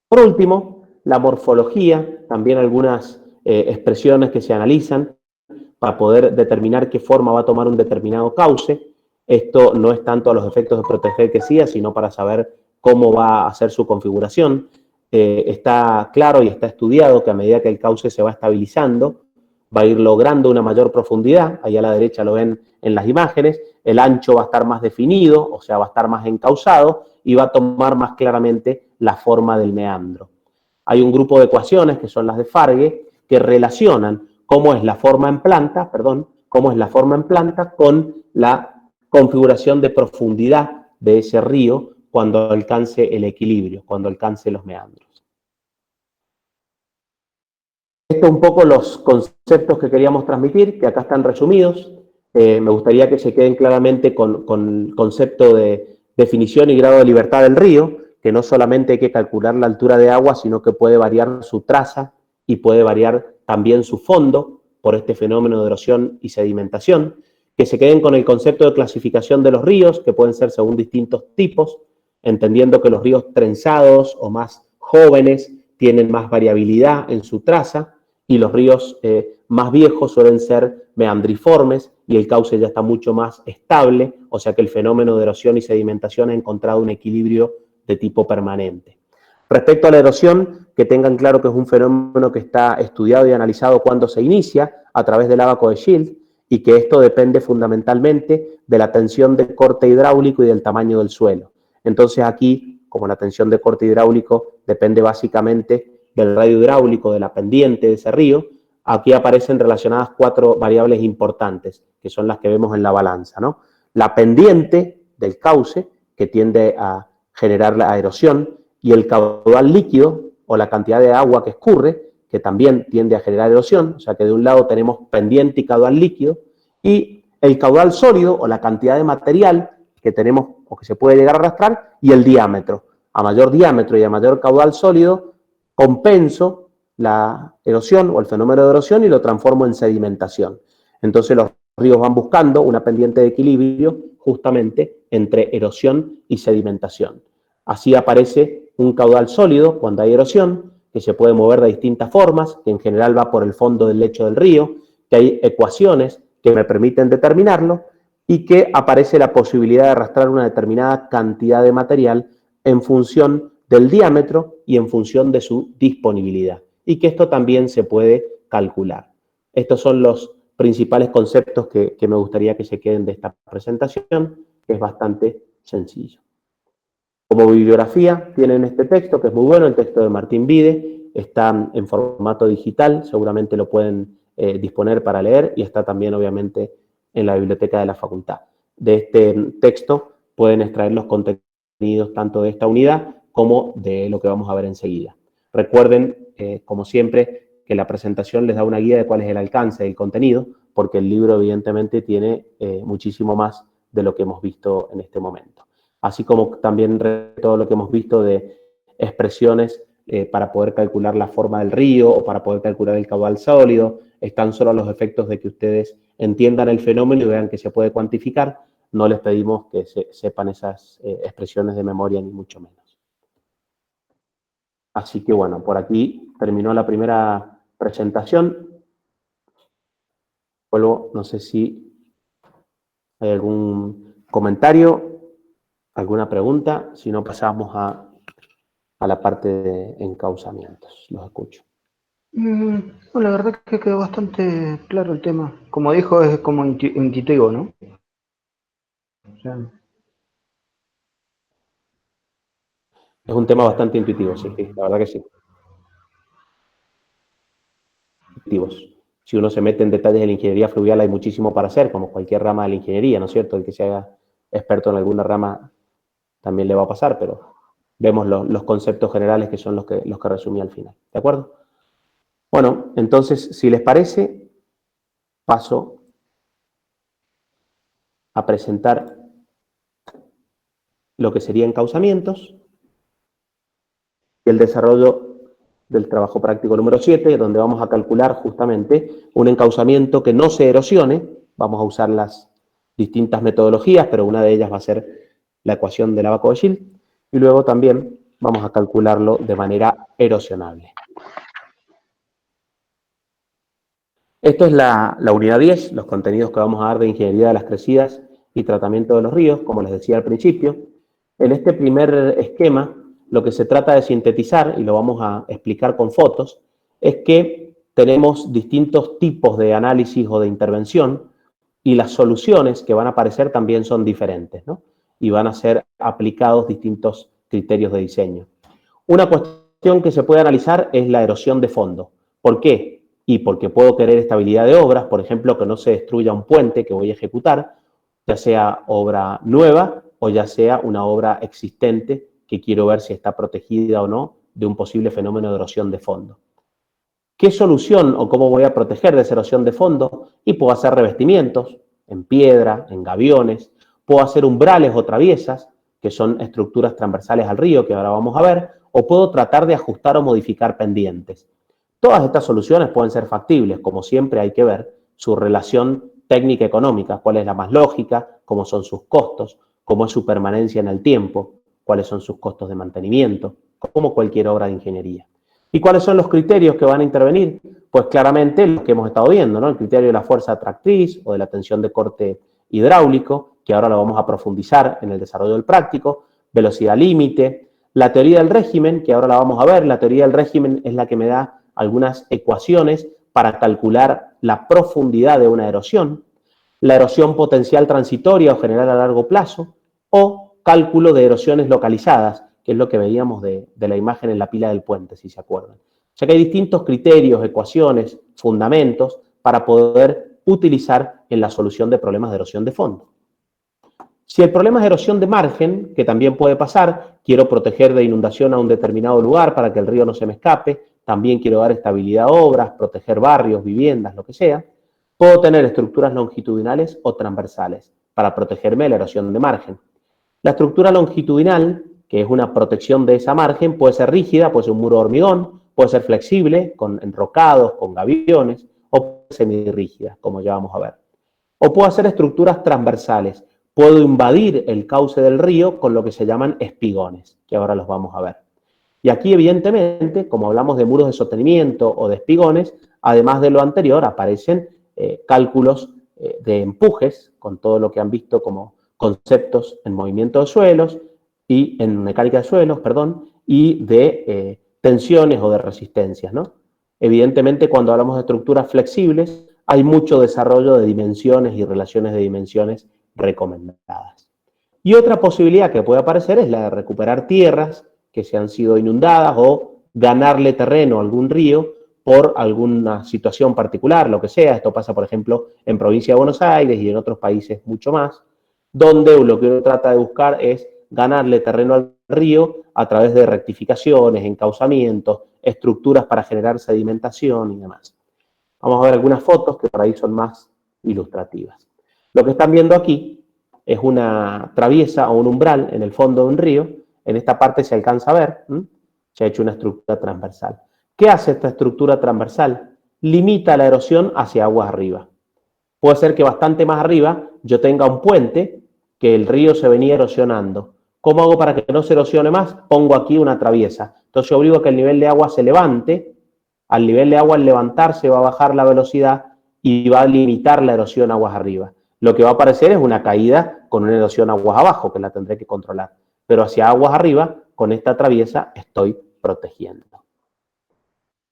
Por último, la morfología, también algunas expresiones que se analizan para poder determinar qué forma va a tomar un determinado cauce. Esto no es tanto a los efectos de proteger que sea, sino para saber cómo va a ser su configuración. Está claro y está estudiado que a medida que el cauce se va estabilizando, va a ir logrando una mayor profundidad. Ahí a la derecha lo ven en las imágenes. El ancho va a estar más definido, o sea, va a estar más encauzado y va a tomar más claramente la forma del meandro. Hay un grupo de ecuaciones, que son las de Farge, que relacionan cómo es la forma en planta, con la configuración de profundidad de ese río cuando alcance el equilibrio, cuando alcance los meandros. Estos son un poco los conceptos que queríamos transmitir, que acá están resumidos. me gustaría que se queden claramente con el concepto de definición y grado de libertad del río, que no solamente hay que calcular la altura de agua, sino que puede variar su traza y puede variar también su fondo por este fenómeno de erosión y sedimentación, que se queden con el concepto de clasificación de los ríos, que pueden ser según distintos tipos, entendiendo que los ríos trenzados o más jóvenes tienen más variabilidad en su traza, y los ríos más viejos suelen ser meandriformes y el cauce ya está mucho más estable, o sea que el fenómeno de erosión y sedimentación ha encontrado un equilibrio de tipo permanente. Respecto a la erosión, que tengan claro que es un fenómeno que está estudiado y analizado cuando se inicia a través del abaco de Schild, y que esto depende fundamentalmente de la tensión de corte hidráulico y del tamaño del suelo. Entonces aquí, como la tensión de corte hidráulico depende básicamente del radio hidráulico, de la pendiente de ese río, aquí aparecen relacionadas 4 variables importantes, que son las que vemos en la balanza, ¿no? La pendiente del cauce, que tiende a generar la erosión, y el caudal líquido, o la cantidad de agua que escurre, que también tiende a generar erosión, o sea que de un lado tenemos pendiente y caudal líquido, y el caudal sólido, o la cantidad de material que tenemos o que se puede llegar a arrastrar, y el diámetro. A mayor diámetro y a mayor caudal sólido, compenso la erosión o el fenómeno de erosión y lo transformo en sedimentación. Entonces los ríos van buscando una pendiente de equilibrio justamente entre erosión y sedimentación. Así aparece un caudal sólido cuando hay erosión, que se puede mover de distintas formas, que en general va por el fondo del lecho del río, que hay ecuaciones que me permiten determinarlo, y que aparece la posibilidad de arrastrar una determinada cantidad de material en función del diámetro y en función de su disponibilidad, y que esto también se puede calcular. Estos son los principales conceptos que me gustaría que se queden de esta presentación, que es bastante sencillo. Como bibliografía tienen este texto, que es muy bueno, el texto de Martín Vide, está en formato digital, seguramente lo pueden disponer para leer, y está también obviamente en la biblioteca de la facultad. De este texto pueden extraer los contenidos tanto de esta unidad como de lo que vamos a ver enseguida. Recuerden, como siempre, que la presentación les da una guía de cuál es el alcance del contenido, porque el libro evidentemente tiene muchísimo más de lo que hemos visto en este momento. Así como también todo lo que hemos visto de expresiones para poder calcular la forma del río o para poder calcular el caudal sólido, están solo a los efectos de que ustedes entiendan el fenómeno y vean que se puede cuantificar. No les pedimos que sepan esas expresiones de memoria, ni mucho menos. Así que bueno, por aquí terminó la primera presentación. Vuelvo, no sé si hay algún comentario, alguna pregunta, si no pasamos a la parte de encauzamientos. Los escucho. No, la verdad es que quedó bastante claro el tema. Como dijo, es como intuitivo, ¿no? O sea, es un tema bastante intuitivo, sí, la verdad que sí. Intuitivos. Si uno se mete en detalles de la ingeniería fluvial, hay muchísimo para hacer, como cualquier rama de la ingeniería, ¿no es cierto? El que se haga experto en alguna rama también le va a pasar, pero vemos los conceptos generales que son los que resumí al final. ¿De acuerdo? Bueno, entonces, si les parece, paso a presentar lo que sería encauzamientos y el desarrollo del trabajo práctico número 7, donde vamos a calcular justamente un encauzamiento que no se erosione. Vamos a usar las distintas metodologías, pero una de ellas va a ser la ecuación del abaco de Schild, y luego también vamos a calcularlo de manera erosionable. Esto es la unidad 10, los contenidos que vamos a dar de ingeniería de las crecidas y tratamiento de los ríos, como les decía al principio. En este primer esquema, lo que se trata de sintetizar, y lo vamos a explicar con fotos, es que tenemos distintos tipos de análisis o de intervención, y las soluciones que van a aparecer también son diferentes, ¿no? Y van a ser aplicados distintos criterios de diseño. Una cuestión que se puede analizar es la erosión de fondo. ¿Por qué? Y porque puedo querer estabilidad de obras, por ejemplo, que no se destruya un puente que voy a ejecutar, ya sea obra nueva o ya sea una obra existente que quiero ver si está protegida o no de un posible fenómeno de erosión de fondo. ¿Qué solución o cómo voy a proteger de esa erosión de fondo? Y puedo hacer revestimientos, en piedra, en gaviones. Puedo hacer umbrales o traviesas, que son estructuras transversales al río, que ahora vamos a ver, o puedo tratar de ajustar o modificar pendientes. Todas estas soluciones pueden ser factibles, como siempre hay que ver su relación técnica-económica, cuál es la más lógica, cómo son sus costos, cómo es su permanencia en el tiempo, cuáles son sus costos de mantenimiento, como cualquier obra de ingeniería. ¿Y cuáles son los criterios que van a intervenir? Pues claramente los que hemos estado viendo, ¿no? El criterio de la fuerza atractriz o de la tensión de corte hidráulico, que ahora lo vamos a profundizar en el desarrollo del práctico, velocidad límite, la teoría del régimen, que ahora la vamos a ver. La teoría del régimen es la que me da algunas ecuaciones para calcular la profundidad de una erosión, la erosión potencial transitoria o general a largo plazo, o cálculo de erosiones localizadas, que es lo que veíamos de la imagen en la pila del puente, si se acuerdan. O sea que hay distintos criterios, ecuaciones, fundamentos para poder utilizar en la solución de problemas de erosión de fondo. Si el problema es erosión de margen, que también puede pasar, quiero proteger de inundación a un determinado lugar para que el río no se me escape, también quiero dar estabilidad a obras, proteger barrios, viviendas, lo que sea, puedo tener estructuras longitudinales o transversales para protegerme de la erosión de margen. La estructura longitudinal, que es una protección de esa margen, puede ser rígida, puede ser un muro de hormigón, puede ser flexible, con enrocados, con gaviones, o puede ser semirrígida, como ya vamos a ver. O puedo hacer estructuras transversales. Puedo invadir el cauce del río con lo que se llaman espigones, que ahora los vamos a ver. Y aquí, evidentemente, como hablamos de muros de sostenimiento o de espigones, además de lo anterior, aparecen cálculos de empujes, con todo lo que han visto como conceptos en movimiento de suelos y en mecánica de suelos, perdón, y de tensiones o de resistencias, ¿no? Evidentemente, cuando hablamos de estructuras flexibles, hay mucho desarrollo de dimensiones y relaciones de dimensiones recomendadas. Y otra posibilidad que puede aparecer es la de recuperar tierras que se han sido inundadas o ganarle terreno a algún río por alguna situación particular, lo que sea. Esto pasa, por ejemplo, en provincia de Buenos Aires y en otros países mucho más, donde lo que uno trata de buscar es ganarle terreno al río a través de rectificaciones, encauzamientos, estructuras para generar sedimentación y demás. Vamos a ver algunas fotos que por ahí son más ilustrativas. Lo que están viendo aquí es una traviesa o un umbral en el fondo de un río. En esta parte se alcanza a ver, se ha hecho una estructura transversal. ¿Qué hace esta estructura transversal? Limita la erosión hacia aguas arriba. Puede ser que bastante más arriba yo tenga un puente que el río se venía erosionando. ¿Cómo hago para que no se erosione más? Pongo aquí una traviesa. Entonces yo obligo a que el nivel de agua se levante. Al nivel de agua, al levantarse, va a bajar la velocidad y va a limitar la erosión aguas arriba. Lo que va a aparecer es una caída con una erosión aguas abajo, que la tendré que controlar. Pero hacia aguas arriba, con esta traviesa, estoy protegiendo.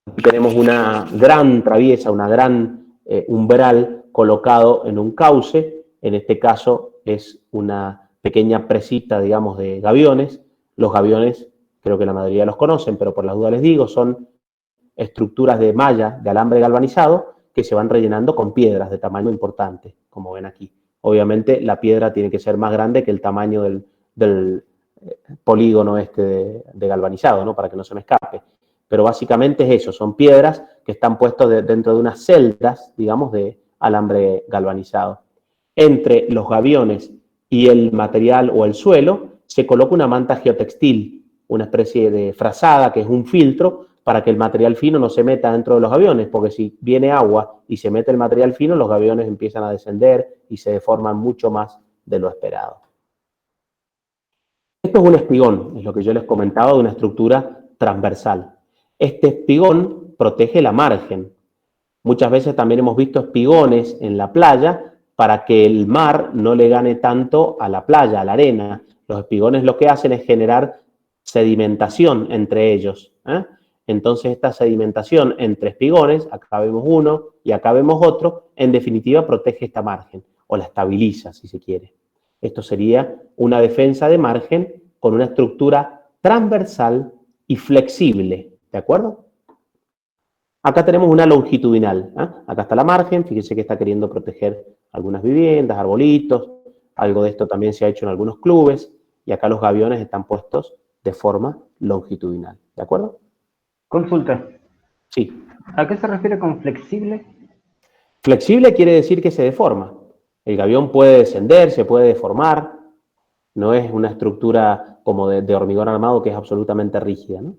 Aquí tenemos una gran traviesa, una gran umbral colocado en un cauce. En este caso es una pequeña presita, digamos, de gaviones. Los gaviones, creo que la mayoría los conocen, pero por las dudas les digo, son estructuras de malla de alambre galvanizado que se van rellenando con piedras de tamaño importante, como ven aquí. Obviamente la piedra tiene que ser más grande que el tamaño del polígono este de galvanizado, ¿no? Para que no se me escape. Pero básicamente es eso, son piedras que están puestas dentro de unas celdas, digamos, de alambre galvanizado. Entre los gaviones y el material o el suelo se coloca una manta geotextil, una especie de frazada que es un filtro para que el material fino no se meta dentro de los gaviones, porque si viene agua y se mete el material fino, los gaviones empiezan a descender y se deforman mucho más de lo esperado. Esto es un espigón, es lo que yo les comentaba, de una estructura transversal. Este espigón protege la margen. Muchas veces también hemos visto espigones en la playa para que el mar no le gane tanto a la playa, a la arena. Los espigones lo que hacen es generar sedimentación entre ellos, ¿eh? Entonces esta sedimentación entre espigones, acá vemos uno y acá vemos otro, en definitiva protege esta margen o la estabiliza si se quiere. Esto sería una defensa de margen con una estructura transversal y flexible, ¿de acuerdo? Acá tenemos una longitudinal, ¿eh? Acá está la margen, fíjense que está queriendo proteger algunas viviendas, arbolitos, algo de esto también se ha hecho en algunos clubes, y acá los gaviones están puestos de forma longitudinal, ¿de acuerdo? Consulta. Sí. ¿A qué se refiere con flexible? Flexible quiere decir que se deforma. El gavión puede descender, se puede deformar, no es una estructura como de hormigón armado que es absolutamente rígida, ¿no?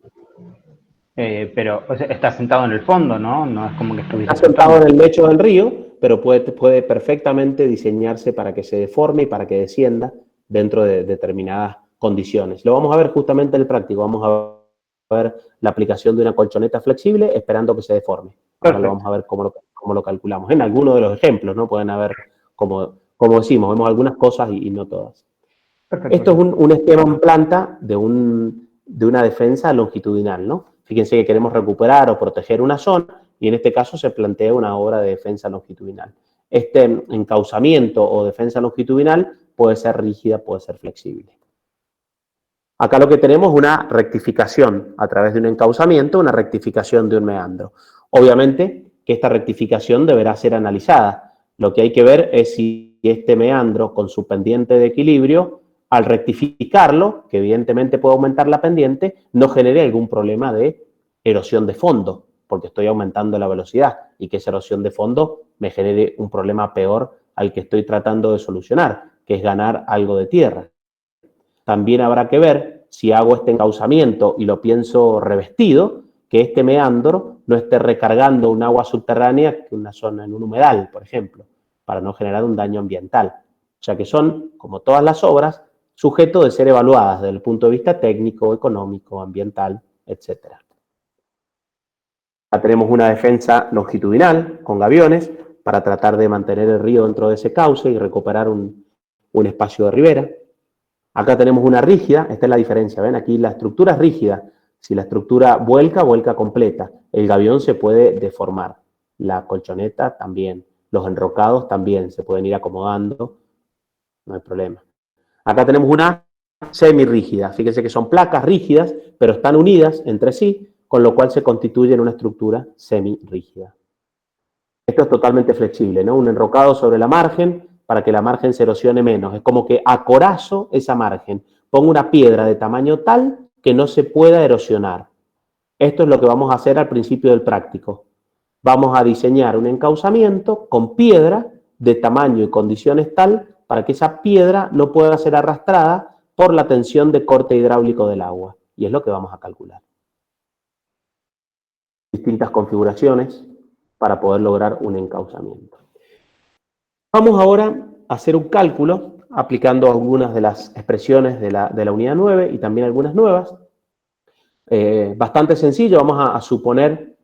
Pero o sea, está sentado en el fondo, ¿no? No es como que estuviese Está sentado flotando. en el lecho del río, pero puede perfectamente diseñarse para que se deforme y para que descienda dentro de determinadas condiciones. Lo vamos a ver justamente en el práctico. Vamos a ver la aplicación de una colchoneta flexible esperando que se deforme. Ahora lo vamos a ver cómo lo calculamos. En algunos de los ejemplos, ¿no? Pueden haber, como decimos, vemos algunas cosas y no todas. Perfecto. Esto es un esquema en planta de una defensa longitudinal, ¿no? Fíjense que queremos recuperar o proteger una zona y en este caso se plantea una obra de defensa longitudinal. Este encauzamiento o defensa longitudinal puede ser rígida, puede ser flexible. Acá lo que tenemos es una rectificación a través de un encauzamiento, una rectificación de un meandro. Obviamente que esta rectificación deberá ser analizada. Lo que hay que ver es si este meandro con su pendiente de equilibrio, al rectificarlo, que evidentemente puede aumentar la pendiente, no genere algún problema de erosión de fondo, porque estoy aumentando la velocidad y que esa erosión de fondo me genere un problema peor al que estoy tratando de solucionar, que es ganar algo de tierra. También habrá que ver si hago este encauzamiento y lo pienso revestido, que este meandro no esté recargando un agua subterránea que una zona en un humedal, por ejemplo, para no generar un daño ambiental. O sea que son, como todas las obras, sujeto de ser evaluadas desde el punto de vista técnico, económico, ambiental, etc. Ya tenemos una defensa longitudinal con gaviones para tratar de mantener el río dentro de ese cauce y recuperar un espacio de ribera. Acá tenemos una rígida, esta es la diferencia, ¿ven? Aquí la estructura es rígida. Si la estructura vuelca, vuelca completa. El gavión se puede deformar. La colchoneta también. Los enrocados también se pueden ir acomodando. No hay problema. Acá tenemos una semirrígida. Fíjense que son placas rígidas, pero están unidas entre sí, con lo cual se constituyen una estructura semirrígida. Esto es totalmente flexible, ¿no? Un enrocado sobre la margen para que la margen se erosione menos. Es como que acorazo esa margen. Pongo una piedra de tamaño tal que no se pueda erosionar. Esto es lo que vamos a hacer al principio del práctico. Vamos a diseñar un encauzamiento con piedra de tamaño y condiciones tal para que esa piedra no pueda ser arrastrada por la tensión de corte hidráulico del agua. Y es lo que vamos a calcular. Distintas configuraciones para poder lograr un encauzamiento. Vamos ahora a hacer un cálculo aplicando algunas de las expresiones de la unidad 9 y también algunas nuevas. Bastante sencillo, vamos a suponer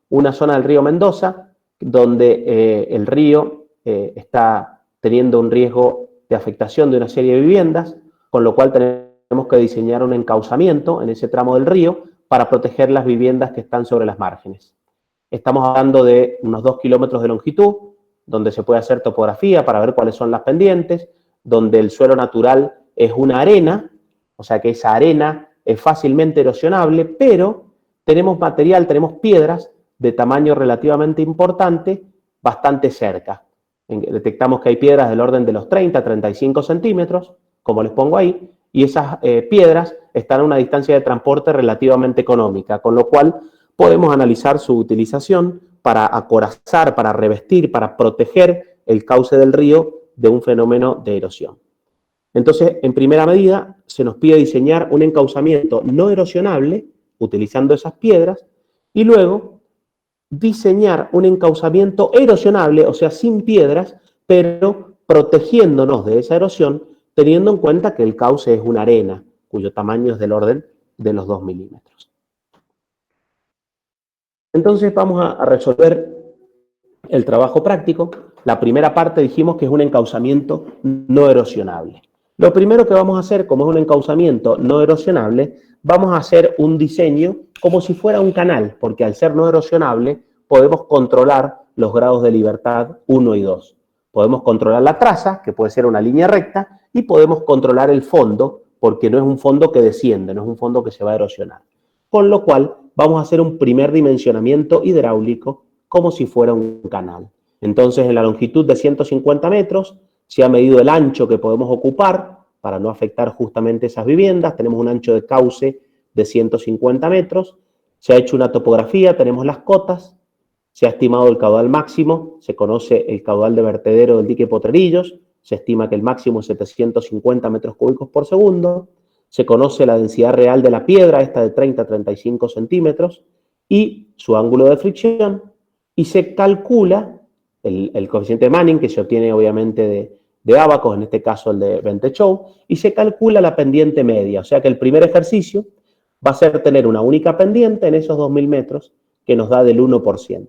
una zona del río Mendoza donde el río está teniendo un riesgo de afectación de una serie de viviendas, con lo cual tenemos que diseñar un encauzamiento en ese tramo del río para proteger las viviendas que están sobre las márgenes. Estamos hablando de unos 2 kilómetros de longitud, donde se puede hacer topografía para ver cuáles son las pendientes, donde el suelo natural es una arena, o sea que esa arena es fácilmente erosionable, pero tenemos material, tenemos piedras de tamaño relativamente importante, bastante cerca. Detectamos que hay piedras del orden de los 30 a 35 centímetros, como les pongo ahí, y esas piedras están a una distancia de transporte relativamente económica, con lo cual podemos analizar su utilización para acorazar, para revestir, para proteger el cauce del río de un fenómeno de erosión. Entonces, en primera medida, se nos pide diseñar un encauzamiento no erosionable, utilizando esas piedras, y luego diseñar un encauzamiento erosionable, o sea, sin piedras, pero protegiéndonos de esa erosión, teniendo en cuenta que el cauce es una arena, cuyo tamaño es del orden de los 2 milímetros. Entonces vamos a resolver el trabajo práctico. La primera parte dijimos que es un encauzamiento no erosionable. Lo primero que vamos a hacer, como es un encauzamiento no erosionable, vamos a hacer un diseño como si fuera un canal, porque al ser no erosionable podemos controlar los grados de libertad 1 y 2. Podemos controlar la traza, que puede ser una línea recta, y podemos controlar el fondo, porque no es un fondo que desciende, no es un fondo que se va a erosionar. Con lo cual, vamos a hacer un primer dimensionamiento hidráulico como si fuera un canal. Entonces, en la longitud de 150 metros, se ha medido el ancho que podemos ocupar para no afectar justamente esas viviendas. Tenemos un ancho de cauce de 150 metros. Se ha hecho una topografía, tenemos las cotas. Se ha estimado el caudal máximo, se conoce el caudal de vertedero del dique Potrerillos, se estima que el máximo es 750 metros cúbicos por segundo, se conoce la densidad real de la piedra, esta de 30 a 35 centímetros, y su ángulo de fricción, y se calcula el coeficiente de Manning, que se obtiene obviamente de ábacos, en este caso el de Bentechow, y se calcula la pendiente media, o sea que el primer ejercicio va a ser tener una única pendiente en esos 2000 metros, que nos da del 1%.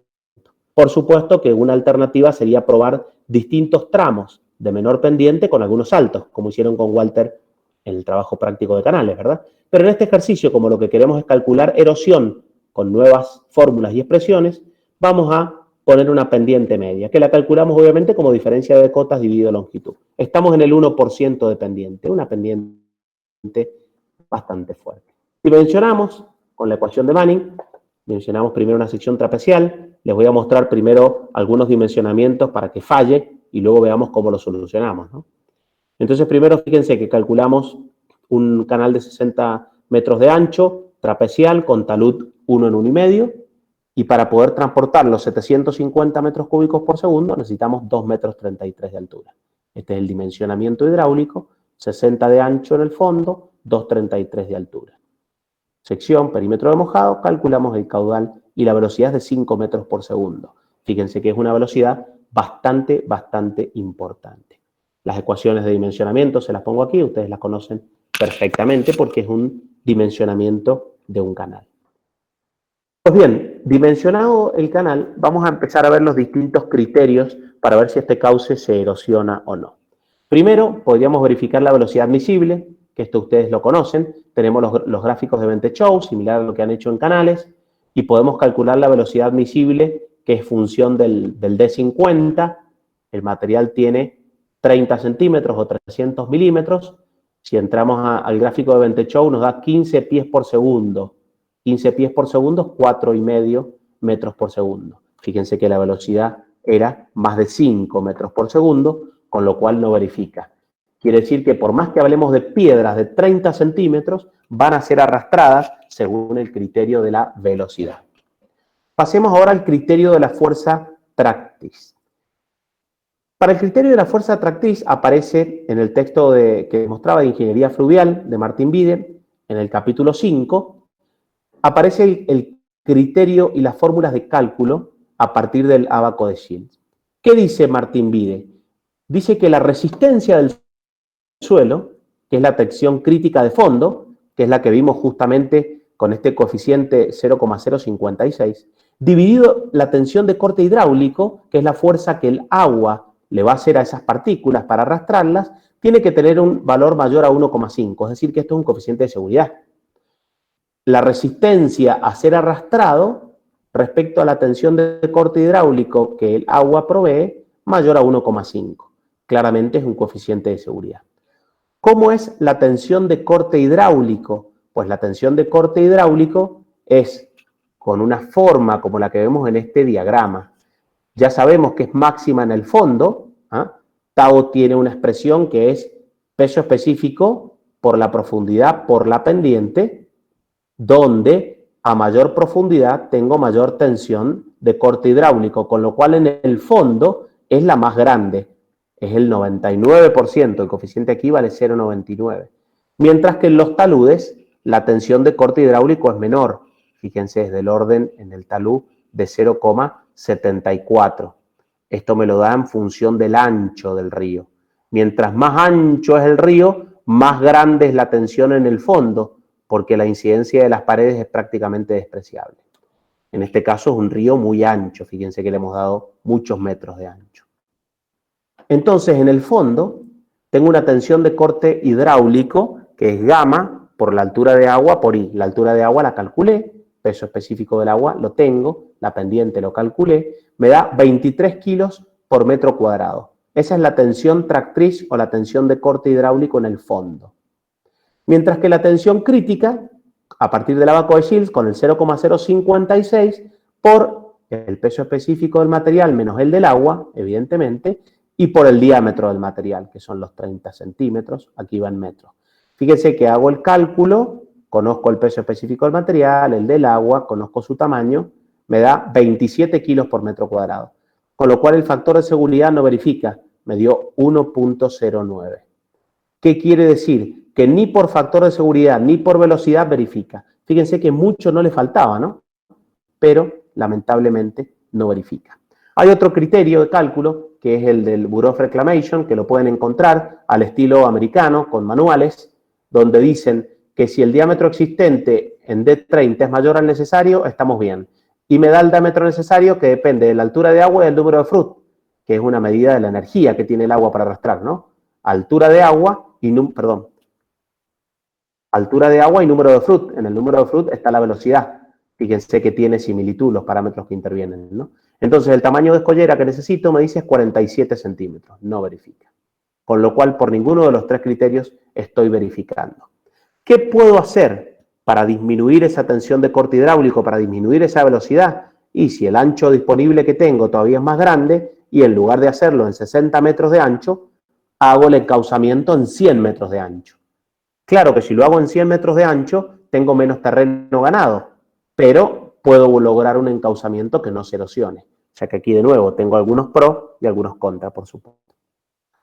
Por supuesto que una alternativa sería probar distintos tramos de menor pendiente con algunos saltos, como hicieron con Walter en el trabajo práctico de canales, ¿verdad? Pero en este ejercicio, como lo que queremos es calcular erosión con nuevas fórmulas y expresiones, vamos a poner una pendiente media, que la calculamos obviamente como diferencia de cotas dividido longitud. Estamos en el 1% de pendiente, una pendiente bastante fuerte. Dimensionamos con la ecuación de Manning, dimensionamos primero una sección trapecial, les voy a mostrar primero algunos dimensionamientos para que falle y luego veamos cómo lo solucionamos, ¿no? Entonces, primero fíjense que calculamos un canal de 60 metros de ancho, trapecial, con talud 1 en 1,5, y para poder transportar los 750 metros cúbicos por segundo necesitamos 2,33 metros de altura. Este es el dimensionamiento hidráulico, 60 de ancho en el fondo, 2,33 de altura. Sección, perímetro de mojado, calculamos el caudal y la velocidad es de 5 metros por segundo. Fíjense que es una velocidad bastante importante. Las ecuaciones de dimensionamiento se las pongo aquí, ustedes las conocen perfectamente porque es un dimensionamiento de un canal. Pues bien, dimensionado el canal, vamos a empezar a ver los distintos criterios para ver si este cauce se erosiona o no. Primero, podríamos verificar la velocidad admisible, que esto ustedes lo conocen. Tenemos los gráficos de Bentechow, similar a lo que han hecho en canales, y podemos calcular la velocidad admisible, que es función del D50. El material tiene 30 centímetros o 300 milímetros. Si entramos al gráfico de Bentechow, nos da 15 pies por segundo. 15 pies por segundo, 4,5 metros por segundo. Fíjense que la velocidad era más de 5 metros por segundo, con lo cual no verifica. Quiere decir que por más que hablemos de piedras de 30 centímetros, van a ser arrastradas según el criterio de la velocidad. Pasemos ahora al criterio de la fuerza tractis. Para el criterio de la fuerza tractis aparece en el texto que mostraba de Ingeniería Fluvial de Martín Bide, en el capítulo 5, aparece el criterio y las fórmulas de cálculo a partir del ábaco de Shields. ¿Qué dice Martín Bide? Dice que la resistencia del suelo, que es la tensión crítica de fondo, que es la que vimos justamente con este coeficiente 0,056, dividido la tensión de corte hidráulico, que es la fuerza que el agua le va a hacer a esas partículas para arrastrarlas, tiene que tener un valor mayor a 1,5, es decir, que esto es un coeficiente de seguridad. La resistencia a ser arrastrado respecto a la tensión de corte hidráulico que el agua provee, mayor a 1,5. Claramente es un coeficiente de seguridad. ¿Cómo es la tensión de corte hidráulico? Pues la tensión de corte hidráulico es con una forma como la que vemos en este diagrama. Ya sabemos que es máxima en el fondo. Tau tiene una expresión que es peso específico por la profundidad por la pendiente, donde a mayor profundidad tengo mayor tensión de corte hidráulico, con lo cual en el fondo es la más grande. Es el 99%, el coeficiente aquí vale 0,99. Mientras que en los taludes la tensión de corte hidráulico es menor. Fíjense, es del orden en el talud de 0,74. Esto me lo da en función del ancho del río. Mientras más ancho es el río, más grande es la tensión en el fondo, porque la incidencia de las paredes es prácticamente despreciable. En este caso es un río muy ancho. Fíjense que le hemos dado muchos metros de ancho. Entonces, en el fondo, tengo una tensión de corte hidráulico, que es gamma por la altura de agua por I. La altura de agua la calculé, peso específico del agua lo tengo, la pendiente lo calculé, me da 23 kilos por metro cuadrado. Esa es la tensión tractriz o la tensión de corte hidráulico en el fondo. Mientras que la tensión crítica, a partir del ábaco de Shields, con el 0,056 por el peso específico del material menos el del agua, evidentemente, y por el diámetro del material, que son los 30 centímetros, aquí va en metros. Fíjense que hago el cálculo, conozco el peso específico del material, el del agua, conozco su tamaño, me da 27 kilos por metro cuadrado. Con lo cual el factor de seguridad no verifica, me dio 1.09. ¿Qué quiere decir? Que ni por factor de seguridad ni por velocidad verifica. Fíjense que mucho no le faltaba, ¿no? Pero lamentablemente no verifica. Hay otro criterio de cálculo, que es el del Bureau of Reclamation, que lo pueden encontrar al estilo americano, con manuales, donde dicen que si el diámetro existente en D30 es mayor al necesario, estamos bien. Y me da el diámetro necesario que depende de la altura de agua y del número de Froude, que es una medida de la energía que tiene el agua para arrastrar, ¿no? Altura de agua y altura de agua y número de Froude. En el número de Froude está la velocidad. Fíjense que tiene similitud los parámetros que intervienen, ¿no? Entonces, el tamaño de escollera que necesito, me dice, es 47 centímetros. No verifica. Con lo cual, por ninguno de los tres criterios estoy verificando. ¿Qué puedo hacer para disminuir esa tensión de corte hidráulico, para disminuir esa velocidad? Y si el ancho disponible que tengo todavía es más grande, y en lugar de hacerlo en 60 metros de ancho, hago el encauzamiento en 100 metros de ancho. Claro que si lo hago en 100 metros de ancho, tengo menos terreno ganado, pero puedo lograr un encauzamiento que no se erosione. O sea que aquí de nuevo tengo algunos pros y algunos contras, por supuesto.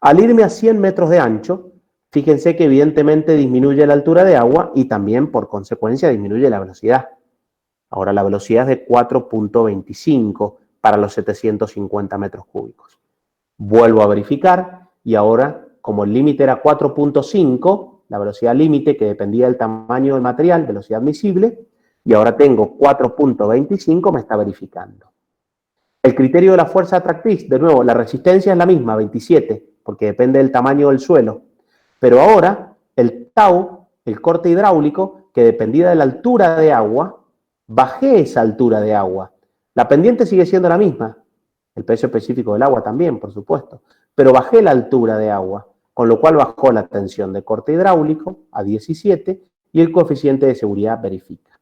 Al irme a 100 metros de ancho, fíjense que evidentemente disminuye la altura de agua y también por consecuencia disminuye la velocidad. Ahora la velocidad es de 4.25 para los 750 metros cúbicos. Vuelvo a verificar y ahora, como el límite era 4.5, la velocidad límite que dependía del tamaño del material, velocidad admisible, y ahora tengo 4.25, me está verificando. El criterio de la fuerza atractriz, de nuevo, la resistencia es la misma, 27, porque depende del tamaño del suelo. Pero ahora, el tau, el corte hidráulico, que dependía de la altura de agua, bajé esa altura de agua. La pendiente sigue siendo la misma, el peso específico del agua también, por supuesto, pero bajé la altura de agua, con lo cual bajó la tensión de corte hidráulico a 17 y el coeficiente de seguridad verifica.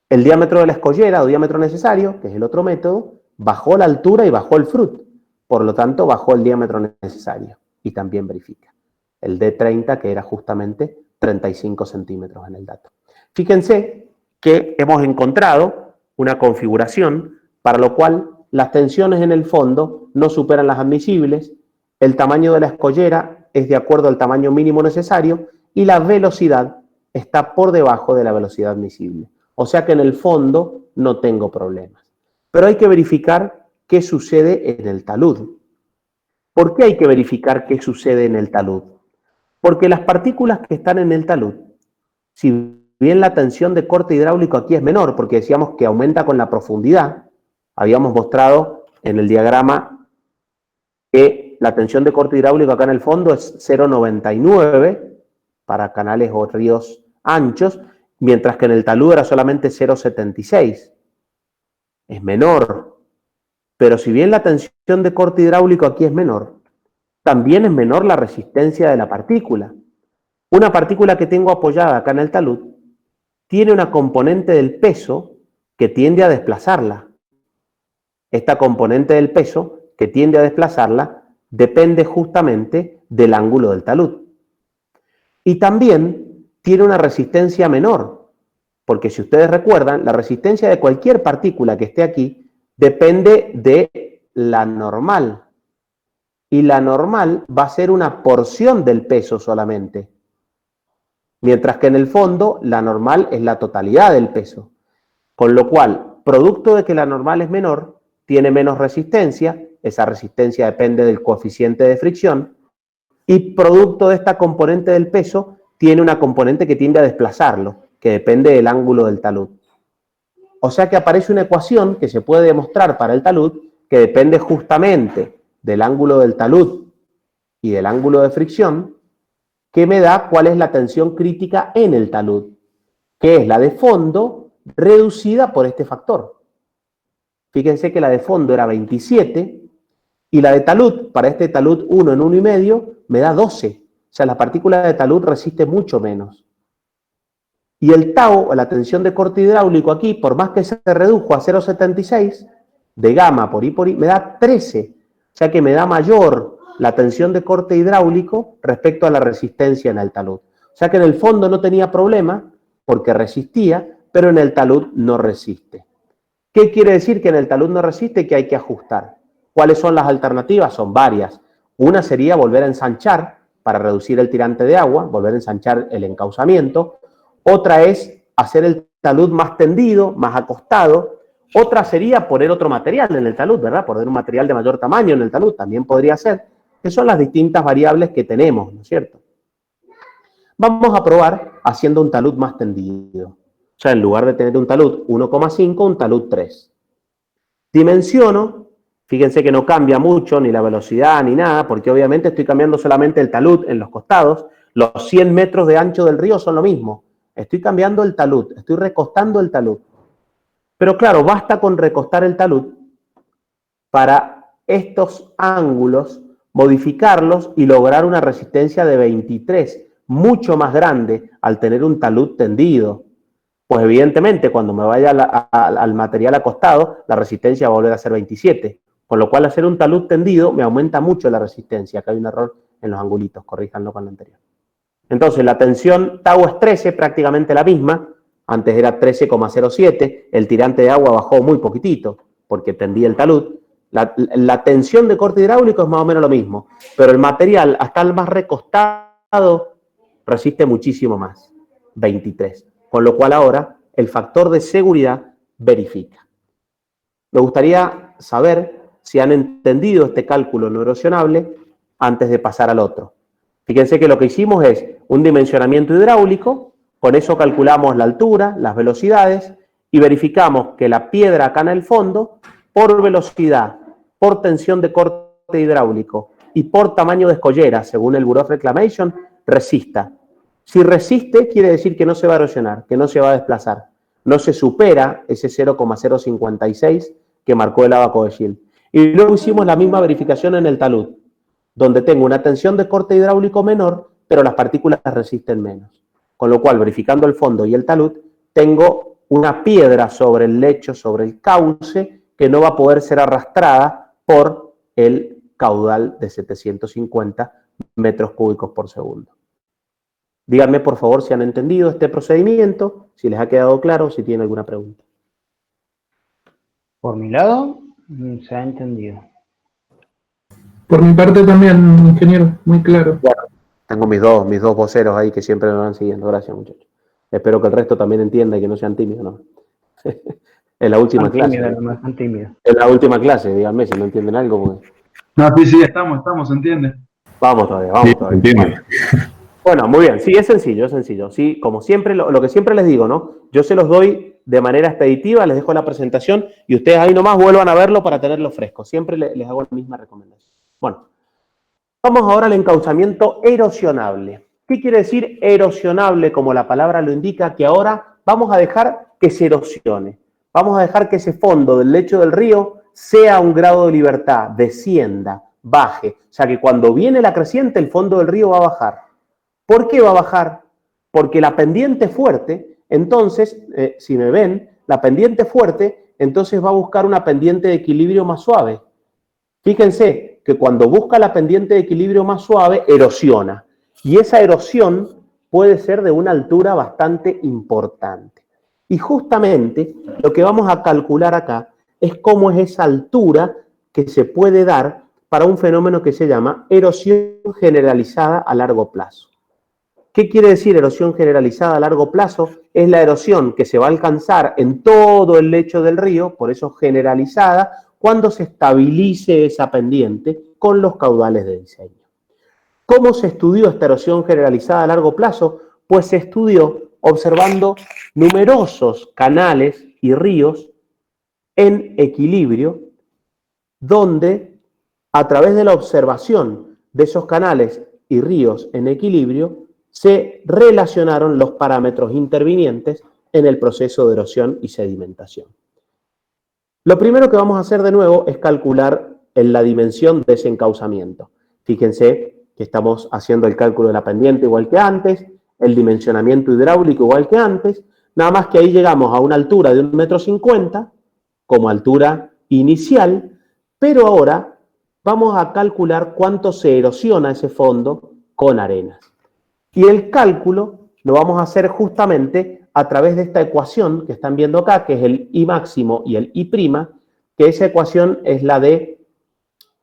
El diámetro de la escollera o diámetro necesario, que es el otro método, bajó la altura y bajó el Froude, por lo tanto bajó el diámetro necesario y también verifica. El D30, que era justamente 35 centímetros en el dato. Fíjense que hemos encontrado una configuración para lo cual las tensiones en el fondo no superan las admisibles, el tamaño de la escollera es de acuerdo al tamaño mínimo necesario y la velocidad está por debajo de la velocidad admisible. O sea que en el fondo no tengo problemas. Pero hay que verificar qué sucede en el talud. ¿Por qué hay que verificar qué sucede en el talud? Porque las partículas que están en el talud, si bien la tensión de corte hidráulico aquí es menor, porque decíamos que aumenta con la profundidad, habíamos mostrado en el diagrama que la tensión de corte hidráulico acá en el fondo es 0,99 para canales o ríos anchos, mientras que en el talud era solamente 0,76. Es menor. Pero si bien la tensión de corte hidráulico aquí es menor, también es menor la resistencia de la partícula. Una partícula que tengo apoyada acá en el talud tiene una componente del peso que tiende a desplazarla. Esta componente del peso que tiende a desplazarla depende justamente del ángulo del talud. Y también tiene una resistencia menor, porque si ustedes recuerdan, la resistencia de cualquier partícula que esté aquí depende de la normal. Y la normal va a ser una porción del peso solamente. Mientras que en el fondo la normal es la totalidad del peso. Con lo cual, producto de que la normal es menor, tiene menos resistencia, esa resistencia depende del coeficiente de fricción, y producto de esta componente del peso, tiene una componente que tiende a desplazarlo, que depende del ángulo del talud. O sea que aparece una ecuación que se puede demostrar para el talud, que depende justamente del ángulo del talud y del ángulo de fricción, que me da cuál es la tensión crítica en el talud, que es la de fondo reducida por este factor. Fíjense que la de fondo era 27 y la de talud, para este talud 1 en 1,5, me da 12. O sea, la partícula de talud resiste mucho menos. Y el tau, o la tensión de corte hidráulico aquí, por más que se redujo a 0,76, de gamma por I por I, me da 13. O sea que me da mayor la tensión de corte hidráulico respecto a la resistencia en el talud. O sea que en el fondo no tenía problema porque resistía, pero en el talud no resiste. ¿Qué quiere decir? Que en el talud no resiste, que hay que ajustar. ¿Cuáles son las alternativas? Son varias. Una sería volver a ensanchar para reducir el tirante de agua, volver a ensanchar el encauzamiento. Otra es hacer el talud más tendido, más acostado. Otra sería poner otro material en el talud, ¿verdad? Poner un material de mayor tamaño en el talud, también podría ser. Que son las distintas variables que tenemos, ¿no es cierto? Vamos a probar haciendo un talud más tendido. O sea, en lugar de tener un talud 1,5, un talud 3. Dimensiono, fíjense que no cambia mucho ni la velocidad ni nada, porque obviamente estoy cambiando solamente el talud en los costados. Los 100 metros de ancho del río son lo mismo. Estoy cambiando el talud, estoy recostando el talud. Pero claro, basta con recostar el talud para estos ángulos, modificarlos y lograr una resistencia de 23, mucho más grande al tener un talud tendido. Pues evidentemente cuando me vaya al material acostado, la resistencia va a volver a ser 27. Con lo cual hacer un talud tendido me aumenta mucho la resistencia. Acá hay un error en los angulitos, corríjanlo con lo anterior. Entonces la tensión tau es 13, prácticamente la misma. Antes era 13,07. El tirante de agua bajó muy poquitito porque tendí el talud. La tensión de corte hidráulico es más o menos lo mismo. Pero el material, hasta el más recostado, resiste muchísimo más. 23. Con lo cual ahora el factor de seguridad verifica. Me gustaría saber si han entendido este cálculo no erosionable antes de pasar al otro. Fíjense que lo que hicimos es un dimensionamiento hidráulico, con eso calculamos la altura, las velocidades y verificamos que la piedra acá en el fondo, por velocidad, por tensión de corte hidráulico y por tamaño de escollera, según el Bureau of Reclamation, resista. Si resiste, quiere decir que no se va a erosionar, que no se va a desplazar. No se supera ese 0,056 que marcó el abaco de Shield. Y luego hicimos la misma verificación en el talud, donde tengo una tensión de corte hidráulico menor, pero las partículas resisten menos. Con lo cual, verificando el fondo y el talud, tengo una piedra sobre el lecho, sobre el cauce, que no va a poder ser arrastrada por el caudal de 750 metros cúbicos por segundo. Díganme, por favor, si han entendido este procedimiento, si les ha quedado claro, si tienen alguna pregunta. Por mi lado, se ha entendido. Por mi parte también, ingeniero, muy claro. Bueno, tengo mis dos voceros ahí que siempre me van siguiendo. Gracias, muchachos. Espero que el resto también entienda y que no sean tímidos, ¿no? Es la última clase. Es la última clase, díganme si no entienden algo. Porque... No, sí, estamos, ¿se entiende? Vamos todavía. Bueno, muy bien. Sí, es sencillo. Sí, como siempre, lo que siempre les digo, ¿no? Yo se los doy de manera expeditiva, les dejo la presentación y ustedes ahí nomás vuelvan a verlo para tenerlo fresco. Siempre les hago la misma recomendación. Bueno, vamos ahora al encauzamiento erosionable. ¿Qué quiere decir erosionable? Como la palabra lo indica, que ahora vamos a dejar que se erosione. Vamos a dejar que ese fondo del lecho del río sea un grado de libertad, descienda, baje. O sea que cuando viene la creciente, el fondo del río va a bajar. ¿Por qué va a bajar? Porque la pendiente fuerte, entonces, si me ven, la pendiente fuerte, entonces va a buscar una pendiente de equilibrio más suave. Fíjense que cuando busca la pendiente de equilibrio más suave, erosiona. Y esa erosión puede ser de una altura bastante importante. Y justamente lo que vamos a calcular acá es cómo es esa altura que se puede dar para un fenómeno que se llama erosión generalizada a largo plazo. ¿Qué quiere decir erosión generalizada a largo plazo? Es la erosión que se va a alcanzar en todo el lecho del río, por eso generalizada, cuando se estabilice esa pendiente con los caudales de diseño. ¿Cómo se estudió esta erosión generalizada a largo plazo? Pues se estudió observando numerosos canales y ríos en equilibrio, donde a través de la observación de esos canales y ríos en equilibrio, se relacionaron los parámetros intervinientes en el proceso de erosión y sedimentación. Lo primero que vamos a hacer de nuevo es calcular la dimensión de ese encauzamiento. Fíjense que estamos haciendo el cálculo de la pendiente igual que antes, el dimensionamiento hidráulico igual que antes, nada más que ahí llegamos a una altura de 1,50 m como altura inicial, pero ahora vamos a calcular cuánto se erosiona ese fondo con arenas. Y el cálculo lo vamos a hacer justamente a través de esta ecuación que están viendo acá, que es el I máximo y el I', que esa ecuación es la de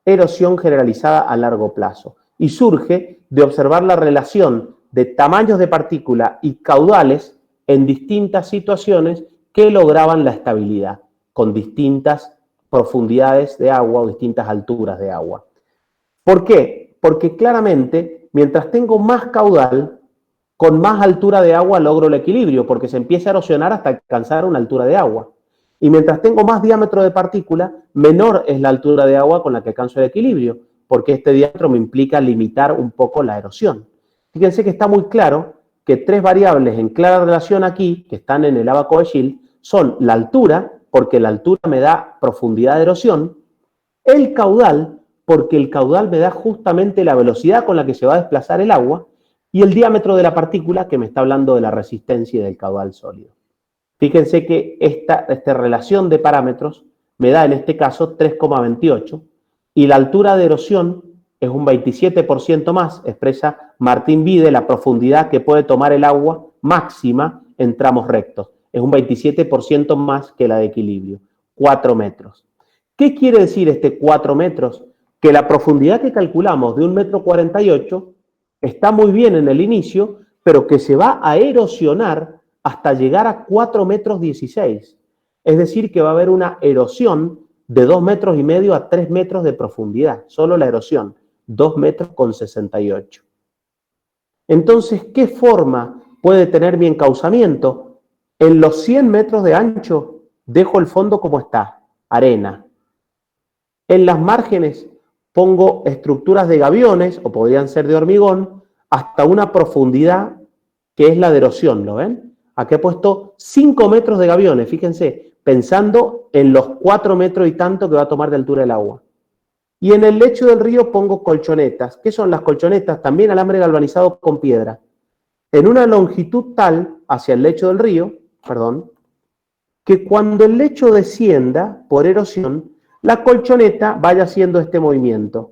erosión generalizada a largo plazo. Y surge de observar la relación de tamaños de partícula y caudales en distintas situaciones que lograban la estabilidad, con distintas profundidades de agua o distintas alturas de agua. ¿Por qué? Porque claramente, mientras tengo más caudal, con más altura de agua logro el equilibrio, porque se empieza a erosionar hasta alcanzar una altura de agua. Y mientras tengo más diámetro de partícula, menor es la altura de agua con la que alcanzo el equilibrio, porque este diámetro me implica limitar un poco la erosión. Fíjense que está muy claro que tres variables en clara relación aquí, que están en el ábaco de Scheele, son la altura, porque la altura me da profundidad de erosión, el caudal, porque el caudal me da justamente la velocidad con la que se va a desplazar el agua, y el diámetro de la partícula, que me está hablando de la resistencia y del caudal sólido. Fíjense que esta relación de parámetros me da en este caso 3,28 y la altura de erosión es un 27% más, expresa Martín Vide la profundidad que puede tomar el agua máxima en tramos rectos. Es un 27% más que la de equilibrio, 4 metros. ¿Qué quiere decir este 4 metros? Que la profundidad que calculamos de 1,48 m está muy bien en el inicio, pero que se va a erosionar hasta llegar a 4,16 m. Es decir, que va a haber una erosión de 2,5 m a 3 metros de profundidad. Solo la erosión, 2,68 m. Entonces, ¿qué forma puede tener mi encauzamiento? En los 100 metros de ancho dejo el fondo como está, arena. En las márgenes pongo estructuras de gaviones, o podrían ser de hormigón, hasta una profundidad que es la de erosión, ¿lo ven? Aquí he puesto 5 metros de gaviones, fíjense, pensando en los 4 metros y tanto que va a tomar de altura el agua. Y en el lecho del río pongo colchonetas. ¿Qué son las colchonetas? También alambre galvanizado con piedra. En una longitud tal hacia el lecho del río, que cuando el lecho descienda por erosión, la colchoneta vaya haciendo este movimiento.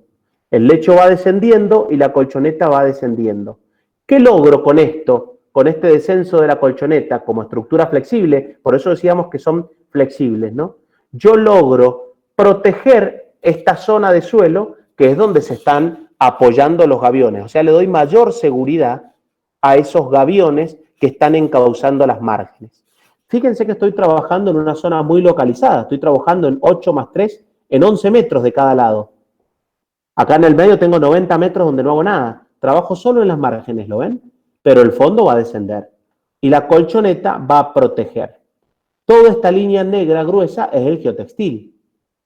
El lecho va descendiendo y la colchoneta va descendiendo. ¿Qué logro con esto? Con este descenso de la colchoneta como estructura flexible, por eso decíamos que son flexibles, ¿no? Yo logro proteger esta zona de suelo, que es donde se están apoyando los gaviones. O sea, le doy mayor seguridad a esos gaviones que están encauzando las márgenes. Fíjense que estoy trabajando en una zona muy localizada. Estoy trabajando en 8 más 3, en 11 metros de cada lado. Acá en el medio tengo 90 metros donde no hago nada. Trabajo solo en las márgenes, ¿lo ven? Pero el fondo va a descender. Y la colchoneta va a proteger. Toda esta línea negra gruesa es el geotextil.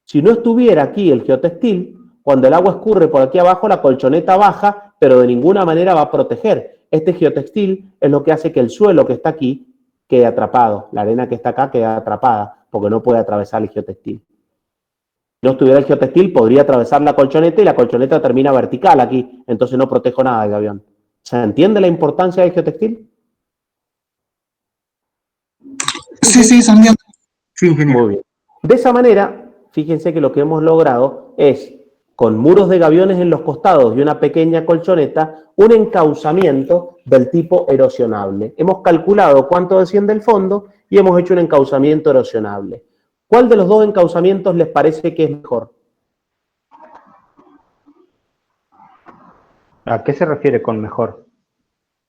Si no estuviera aquí el geotextil, cuando el agua escurre por aquí abajo, la colchoneta baja, pero de ninguna manera va a proteger. Este geotextil es lo que hace que el suelo que está aquí quede atrapado. La arena que está acá queda atrapada, porque no puede atravesar el geotextil. Si no estuviera el geotextil, podría atravesar la colchoneta y la colchoneta termina vertical aquí, entonces no protejo nada del gavión. ¿Se entiende la importancia del geotextil? Sí, se entiende. Sí, ingeniero. Muy bien. De esa manera, fíjense que lo que hemos logrado es, con muros de gaviones en los costados y una pequeña colchoneta, un encauzamiento del tipo erosionable. Hemos calculado cuánto desciende el fondo y hemos hecho un encauzamiento erosionable. ¿Cuál de los dos encauzamientos les parece que es mejor? ¿A qué se refiere con mejor?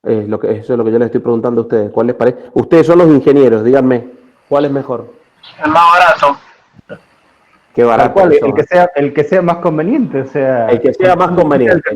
Eso es lo que yo les estoy preguntando a ustedes. ¿Cuál les parece? Ustedes son los ingenieros, díganme, ¿cuál es mejor? El más barato. Qué barato. Tal cual, el que sea más conveniente, o sea... El que sea más conveniente.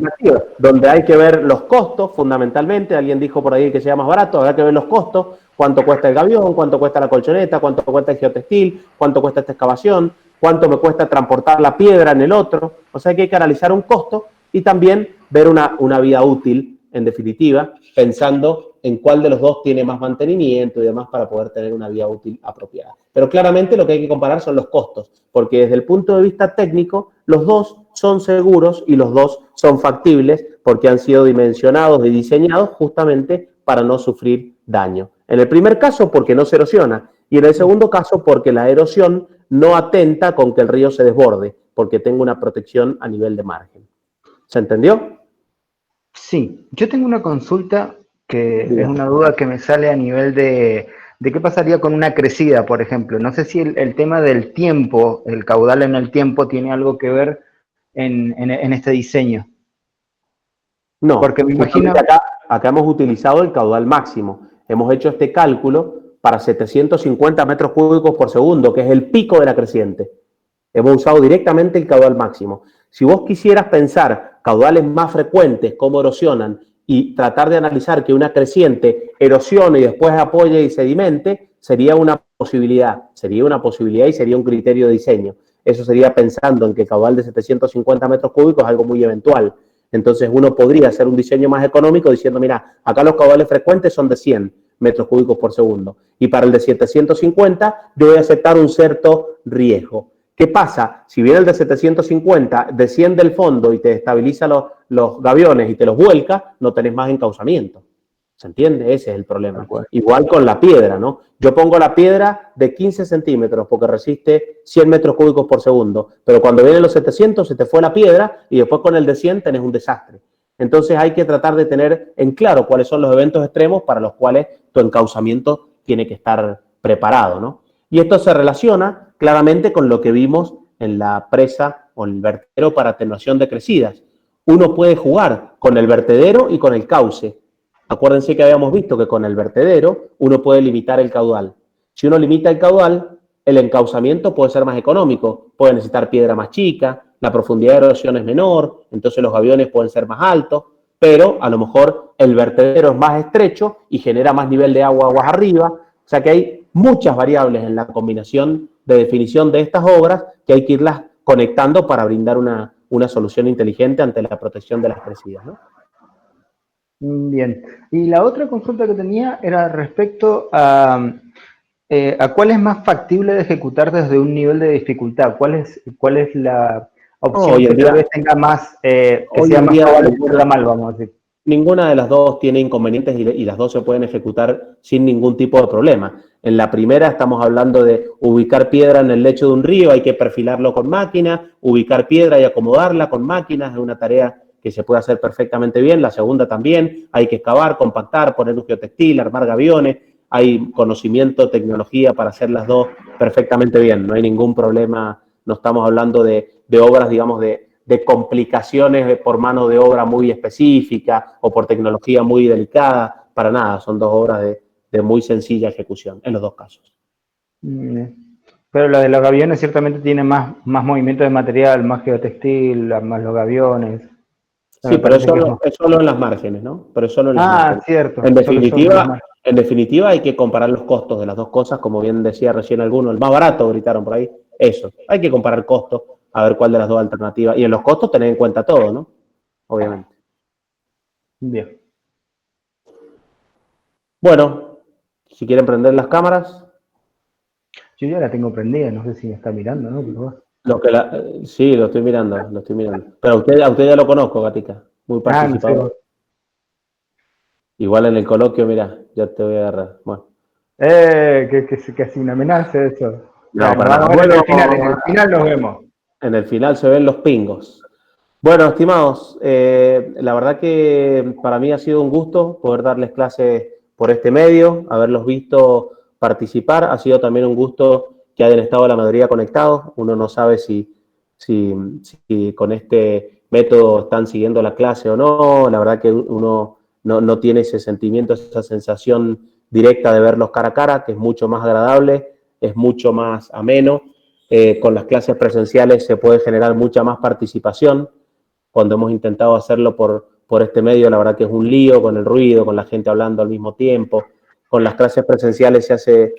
Donde hay que ver los costos, fundamentalmente. Alguien dijo por ahí que sea más barato, habrá que ver los costos. Cuánto cuesta el gavión, cuánto cuesta la colchoneta, cuánto cuesta el geotextil, cuánto cuesta esta excavación, cuánto me cuesta transportar la piedra en el otro. O sea que hay que analizar un costo y también ver una vida útil, en definitiva, pensando en cuál de los dos tiene más mantenimiento y demás para poder tener una vida útil apropiada. Pero claramente lo que hay que comparar son los costos, porque desde el punto de vista técnico, los dos son seguros y los dos son factibles porque han sido dimensionados y diseñados justamente para no sufrir daño. En el primer caso, porque no se erosiona, y en el segundo caso, porque la erosión no atenta con que el río se desborde, porque tengo una protección a nivel de margen. ¿Se entendió? Sí, yo tengo una consulta que es una duda que me sale a nivel de qué pasaría con una crecida, por ejemplo. No sé si el tema del tiempo, el caudal en el tiempo, tiene algo que ver en este diseño. No, Porque me imagino... justamente acá hemos utilizado el caudal máximo. Hemos hecho este cálculo para 750 metros cúbicos por segundo, que es el pico de la creciente. Hemos usado directamente el caudal máximo. Si vos quisieras pensar caudales más frecuentes, cómo erosionan, y tratar de analizar que una creciente erosione y después apoye y sedimente, sería una posibilidad y sería un criterio de diseño. Eso sería pensando en que el caudal de 750 metros cúbicos es algo muy eventual. Entonces uno podría hacer un diseño más económico diciendo, mira, acá los caudales frecuentes son de 100 metros cúbicos por segundo y para el de 750 yo voy a aceptar un cierto riesgo. ¿Qué pasa? Si viene el de 750, desciende el fondo y te estabiliza los gaviones y te los vuelca, no tenés más encauzamiento. ¿Se entiende? Ese es el problema. Igual con la piedra, ¿no? Yo pongo la piedra de 15 centímetros porque resiste 100 metros cúbicos por segundo, pero cuando vienen los 700 se te fue la piedra y después con el de 100 tenés un desastre. Entonces hay que tratar de tener en claro cuáles son los eventos extremos para los cuales tu encauzamiento tiene que estar preparado, ¿no? Y esto se relaciona claramente con lo que vimos en la presa o el vertedero para atenuación de crecidas. Uno puede jugar con el vertedero y con el cauce. Acuérdense que habíamos visto que con el vertedero uno puede limitar el caudal. Si uno limita el caudal, el encauzamiento puede ser más económico. Puede necesitar piedra más chica, la profundidad de erosión es menor, entonces los gaviones pueden ser más altos, pero a lo mejor el vertedero es más estrecho y genera más nivel de agua aguas arriba. O sea que hay muchas variables en la combinación de definición de estas obras que hay que irlas conectando para brindar una solución inteligente ante la protección de las crecidas, ¿no? Bien. Y la otra consulta que tenía era respecto a cuál es más factible de ejecutar desde un nivel de dificultad. ¿Cuál es la opción que tal vez tenga más, que sea más probable que salga mal, vamos a decir? Ninguna de las dos tiene inconvenientes y las dos se pueden ejecutar sin ningún tipo de problema. En la primera estamos hablando de ubicar piedra en el lecho de un río, hay que perfilarlo con máquina, ubicar piedra y acomodarla con máquinas, es una tarea que se puede hacer perfectamente bien. La segunda también, hay que excavar, compactar, poner un geotextil, armar gaviones, hay conocimiento, tecnología para hacer las dos perfectamente bien, no hay ningún problema, no estamos hablando de obras, digamos, de complicaciones por mano de obra muy específica o por tecnología muy delicada, para nada, son dos obras de muy sencilla ejecución, en los dos casos. Pero lo de los gaviones ciertamente tiene más movimiento de material, más geotextil, más los gaviones. Sí, pero es solo en las márgenes, ¿no? Pero es solo en las márgenes. Cierto. En definitiva, hay que comparar los costos de las dos cosas, como bien decía recién alguno, el más barato, gritaron por ahí, eso. Hay que comparar costos, a ver cuál de las dos alternativas. Y en los costos tener en cuenta todo, ¿no? Obviamente. Bien. Bueno, si quieren prender las cámaras. Yo ya la tengo prendida, no sé si me está mirando, ¿no? Sí, lo estoy mirando. Pero a usted ya lo conozco, Gatica. Muy participado. No sé. Igual en el coloquio, mira, ya te voy a agarrar. Bueno. Que es una amenaza eso. No, para nada. Bueno, en el final nos vemos. En el final se ven los pingos. Bueno, estimados, la verdad que para mí ha sido un gusto poder darles clases por este medio, haberlos visto participar. Ha sido también un gusto que hayan estado la mayoría conectados. Uno no sabe si con este método están siguiendo la clase o no. La verdad que uno no tiene ese sentimiento, esa sensación directa de verlos cara a cara, que es mucho más agradable, es mucho más ameno. Con las clases presenciales se puede generar mucha más participación. Cuando hemos intentado hacerlo por este medio, la verdad que es un lío con el ruido, con la gente hablando al mismo tiempo. Con las clases presenciales se hace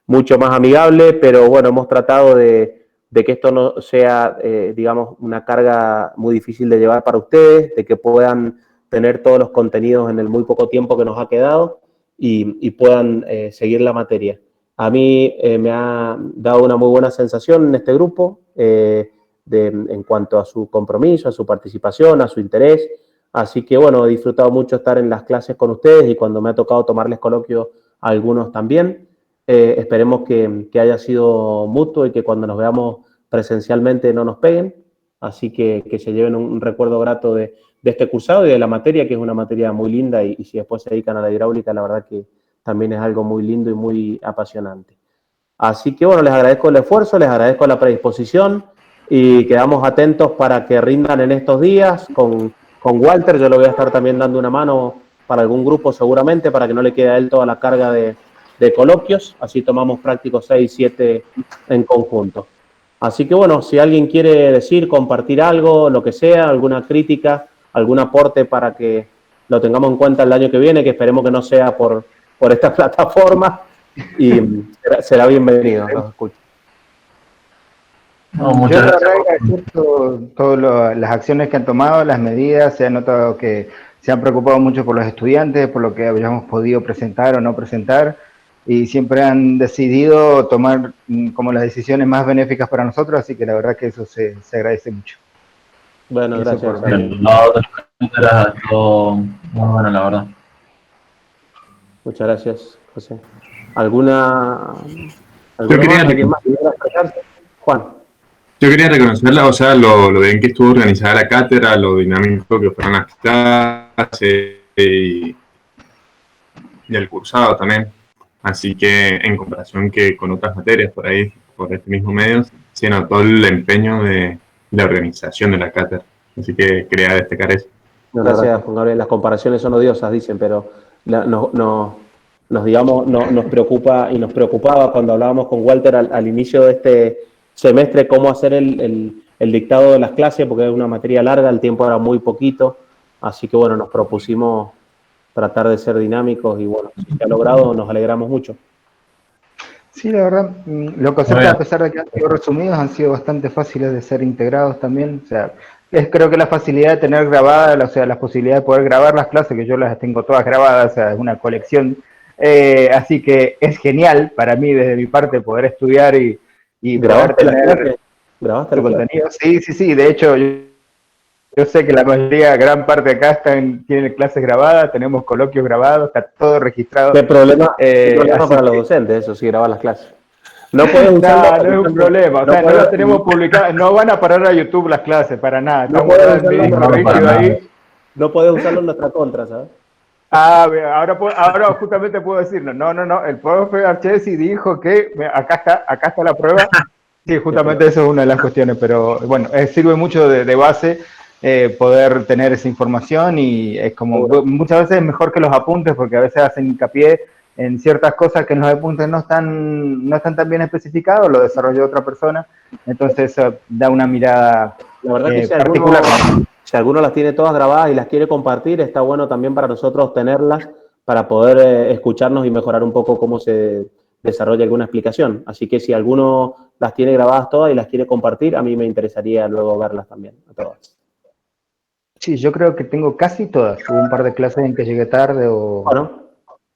mucho más amigable, pero bueno, hemos tratado de que esto no sea, digamos, una carga muy difícil de llevar para ustedes, de que puedan tener todos los contenidos en el muy poco tiempo que nos ha quedado y puedan seguir la materia. A mí me ha dado una muy buena sensación en este grupo, en cuanto a su compromiso, a su participación, a su interés. Así que, bueno, he disfrutado mucho estar en las clases con ustedes y cuando me ha tocado tomarles coloquio a algunos también. Esperemos que haya sido mutuo y que cuando nos veamos presencialmente no nos peguen. así que se lleven un recuerdo grato de este cursado y de la materia, que es una materia muy linda, y si después se dedican a la hidráulica, la verdad que también es algo muy lindo y muy apasionante. Así que bueno, les agradezco el esfuerzo, les agradezco la predisposición y quedamos atentos para que rindan en estos días con Walter. Yo le voy a estar también dando una mano para algún grupo seguramente, para que no le quede a él toda la carga de coloquios, así tomamos prácticos 6, 7 en conjunto. Así que bueno, si alguien quiere decir, compartir algo, lo que sea, alguna crítica, algún aporte para que lo tengamos en cuenta el año que viene, que esperemos que no sea por esta plataforma, y será bienvenido, los escucho. No, Yo muchas la gracias. verdad agradezco todas las acciones que han tomado, las medidas, se ha notado que se han preocupado mucho por los estudiantes, por lo que habíamos podido presentar o no presentar, y siempre han decidido tomar como las decisiones más benéficas para nosotros, así que la verdad que eso se agradece mucho. Bueno, Eso gracias. por mí. No, era todo muy bueno, la verdad. Muchas gracias, José. ¿Alguna quería- ¿Alguien más que quiera expresarse? Juan. Yo quería reconocerla, o sea, lo bien que estuvo organizada la cátedra, lo dinámico que fueron las clases y el cursado también. Así que en comparación que con otras materias por ahí, por este mismo medio, se notó el empeño de la organización de la cátedra. Así que quería destacar eso. Gracias, Juan Gabriel. Las comparaciones son odiosas, dicen, pero nos preocupa y nos preocupaba cuando hablábamos con Walter al inicio de este semestre cómo hacer el dictado de las clases, porque es una materia larga, el tiempo era muy poquito, así que bueno, nos propusimos tratar de ser dinámicos y bueno, si se ha logrado, nos alegramos mucho. Sí, la verdad, los conceptos, a pesar de que han sido resumidos, han sido bastante fáciles de ser integrados también. O sea, creo que la facilidad de tener grabadas, o sea, la posibilidad de poder grabar las clases, que yo las tengo todas grabadas, o sea, es una colección. Así que es genial para mí, desde mi parte, poder estudiar y poder ¿Grabaste las tener clases? ¿Grabaste su las clases? contenido. Sí, sí, sí. De hecho, yo sé que la mayoría, gran parte de acá tienen clases grabadas, tenemos coloquios grabados, está todo registrado. ¿Qué problema Así para los que- docentes, eso sí, grabar las clases? No puedes usarlo. No, por no es un ejemplo, problema, o sea, no las tenemos publicadas, no van a parar a YouTube las clases, para nada, No estamos puedes en mi usarlo, disco no, para rígido nada. ahí. no puedes usarlo en nuestra contra, ¿sabes? Ah, ahora justamente puedo decirlo, no, el profe Archesi dijo que, acá está la prueba, sí, justamente eso es una de las cuestiones, pero bueno, sirve mucho de base poder tener esa información y es como, Seguro. muchas veces es mejor que los apuntes porque a veces hacen hincapié en ciertas cosas que en los apuntes no están tan bien especificados, lo desarrolló otra persona, entonces eso da una mirada La verdad que particular. si alguno las tiene todas grabadas y las quiere compartir, está bueno también para nosotros tenerlas para poder escucharnos y mejorar un poco cómo se desarrolla alguna explicación. Así que si alguno las tiene grabadas todas y las quiere compartir, a mí me interesaría luego verlas también, a todas. Sí, yo creo que tengo casi todas. Hubo un par de clases en que llegué tarde o Bueno,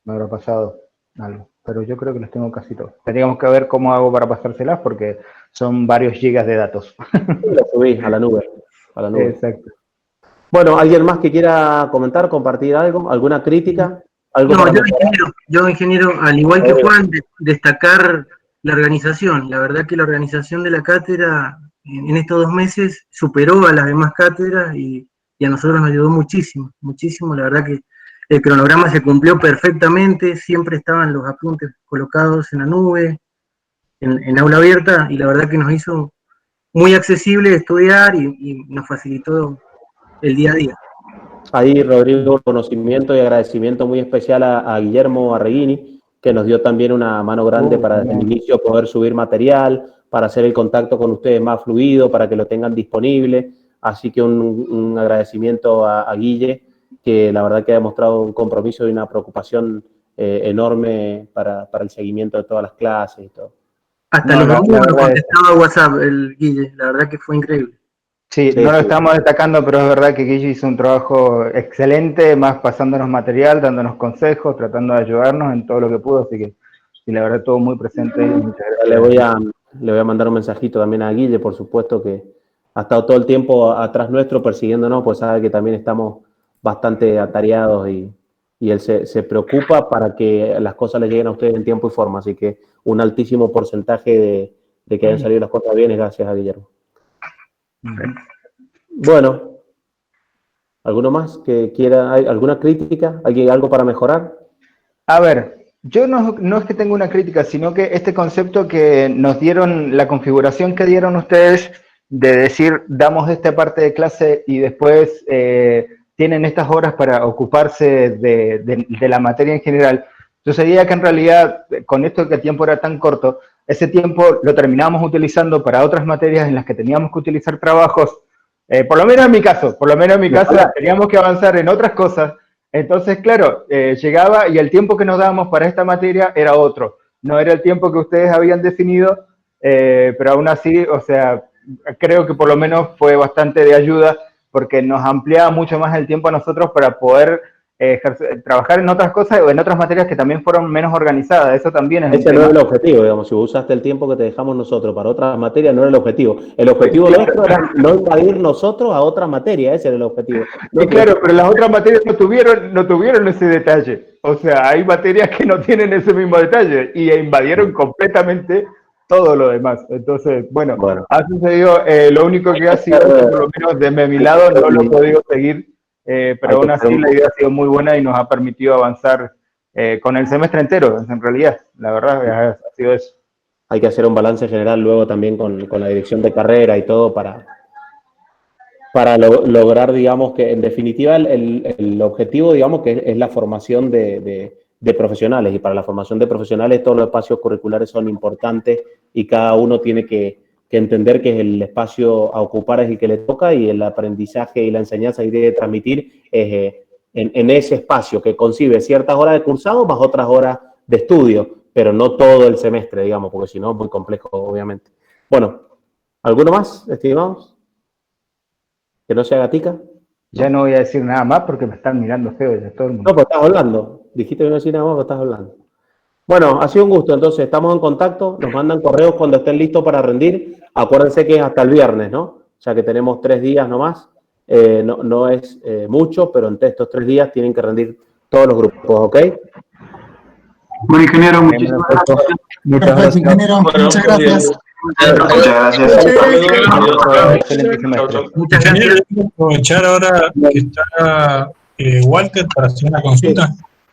me habrá pasado algo, pero yo creo que las tengo casi todas. Tendríamos que ver cómo hago para pasárselas porque son varios gigas de datos. las subí a la nube. A la nube. Exacto. Bueno, ¿alguien más que quiera comentar, compartir algo? ¿Alguna crítica? ¿Algo No, para yo ingeniero, al igual que Juan, destacar la organización. La verdad que la organización de la cátedra en estos 2 meses superó a las demás cátedras y a nosotros nos ayudó muchísimo, muchísimo. La verdad que el cronograma se cumplió perfectamente, siempre estaban los apuntes colocados en la nube, en aula abierta, y la verdad que nos hizo muy accesible estudiar y nos facilitó el día a día. Ahí, Rodrigo, reconocimiento y agradecimiento muy especial a Guillermo Arreguini, que nos dio también una mano grande para desde el inicio poder subir material, para hacer el contacto con ustedes más fluido, para que lo tengan disponible. Así que un agradecimiento a Guille, que la verdad que ha demostrado un compromiso y una preocupación enorme para el seguimiento de todas las clases y todo. Hasta No, los la domingos nos verdad es- contestaba WhatsApp el Guille, la verdad que fue increíble. Sí, Sí, no lo sí. estamos destacando, pero es verdad que Guille hizo un trabajo excelente, más pasándonos material, dándonos consejos, tratando de ayudarnos en todo lo que pudo, así que sí, la verdad estuvo muy presente. Muchas Le gracias. voy a mandar un mensajito también a Guille, por supuesto, que ha estado todo el tiempo atrás nuestro persiguiéndonos, pues sabe que también estamos bastante atareados y él se preocupa para que las cosas le lleguen a ustedes en tiempo y forma. Así que un altísimo porcentaje de que hayan salido las cosas bien es gracias a Guillermo. Bueno, ¿alguno más que quiera? ¿Hay alguna crítica? ¿Alguien algo para mejorar? A ver, yo no es que tenga una crítica, sino que este concepto que nos dieron, la configuración que dieron ustedes de decir, damos esta parte de clase y después tienen estas horas para ocuparse de la materia en general, sucedía que en realidad, con esto que el tiempo era tan corto, ese tiempo lo terminábamos utilizando para otras materias en las que teníamos que utilizar trabajos, por lo menos en mi caso, teníamos que avanzar en otras cosas. Entonces, claro, llegaba y el tiempo que nos dábamos para esta materia era otro. No era el tiempo que ustedes habían definido, pero aún así, o sea, creo que por lo menos fue bastante de ayuda porque nos ampliaba mucho más el tiempo a nosotros para poder trabajar en otras cosas o en otras materias que también fueron menos organizadas. Eso también es Ese no es el objetivo, digamos. Si usaste el tiempo que te dejamos nosotros para otras materias, no era el objetivo. El objetivo nuestro era no invadir nosotros a otra materia. Ese era el objetivo. Y claro, pero las otras materias no tuvieron ese detalle. O sea, hay materias que no tienen ese mismo detalle y invadieron completamente todo lo demás. Entonces, bueno. Ha sucedido. Lo único que ha sido, por lo menos de mi lado, no lo he podido seguir. Pero aún así la idea ha sido muy buena y nos ha permitido avanzar con el semestre entero, en realidad. La verdad ha sido eso. Hay que hacer un balance general luego también con la dirección de carrera y todo para lograr, digamos, que en definitiva el objetivo, digamos, que es la formación de profesionales. Y para la formación de profesionales todos los espacios curriculares son importantes y cada uno tiene que entender que el espacio a ocupar es el que le toca y el aprendizaje y la enseñanza que tiene que transmitir es en ese espacio que concibe ciertas horas de cursado más otras horas de estudio, pero no todo el semestre, digamos, porque si no es muy complejo, obviamente. Bueno, ¿alguno más, estimados? ¿Que no sea gatica? Ya no voy a decir nada más porque me están mirando feo ya todo el mundo. No, pues estás hablando. Dijiste que no decir nada más, pero estás hablando. Bueno, ha sido un gusto. Entonces, estamos en contacto. Nos mandan correos cuando estén listos para rendir. Acuérdense que es hasta el viernes, ¿no? O sea que tenemos 3 días nomás. No es mucho, pero entre estos 3 días tienen que rendir todos los grupos, ¿ok? Bueno, ingeniero, muchísimas gracias. Muchas gracias, ingeniero. Muchas gracias. Muchas gracias. Aprovechar ahora que está Walter para hacer una consulta.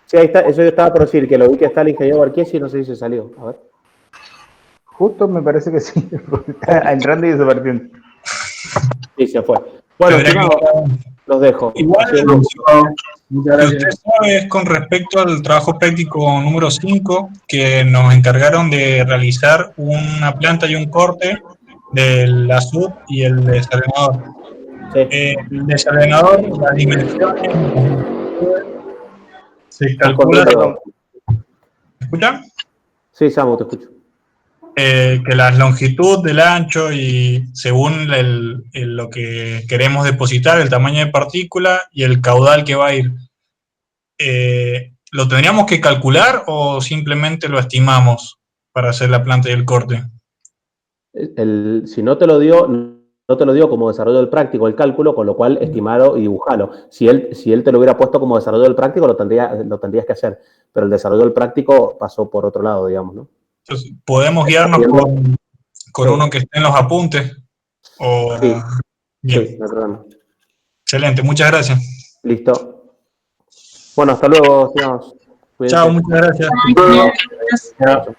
Sí, ahí está. Eso yo estaba por decir, que lo vi que está el ingeniero Barquiesi y no sé si se salió. A ver. Justo me parece que sí. Está entrando y desapareciendo. Sí, se fue. Bueno, los dejo. Igual, lo que usted sabe es con respecto al trabajo práctico número 5, que nos encargaron de realizar una planta y un corte del azud y el desalenador. Sí. El desalenador, las dimensiones se calcula. ¿Me escuchan? Sí, Samu, te escucho. Que la longitud del ancho y según lo que queremos depositar, el tamaño de partícula y el caudal que va a ir, ¿lo tendríamos que calcular o simplemente lo estimamos para hacer la planta y el corte? Si no te lo dio como desarrollo del práctico el cálculo, con lo cual estimarlo y dibujalo. Si él te lo hubiera puesto como desarrollo del práctico, lo tendrías que hacer. Pero el desarrollo del práctico pasó por otro lado, digamos, ¿no? Entonces, ¿podemos guiarnos con uno que esté en los apuntes? O... Sí, bien. sí, no hay problema. Excelente, muchas gracias. Listo. Bueno, hasta luego, estimados. Cuídense. Chao, muchas gracias. Chao.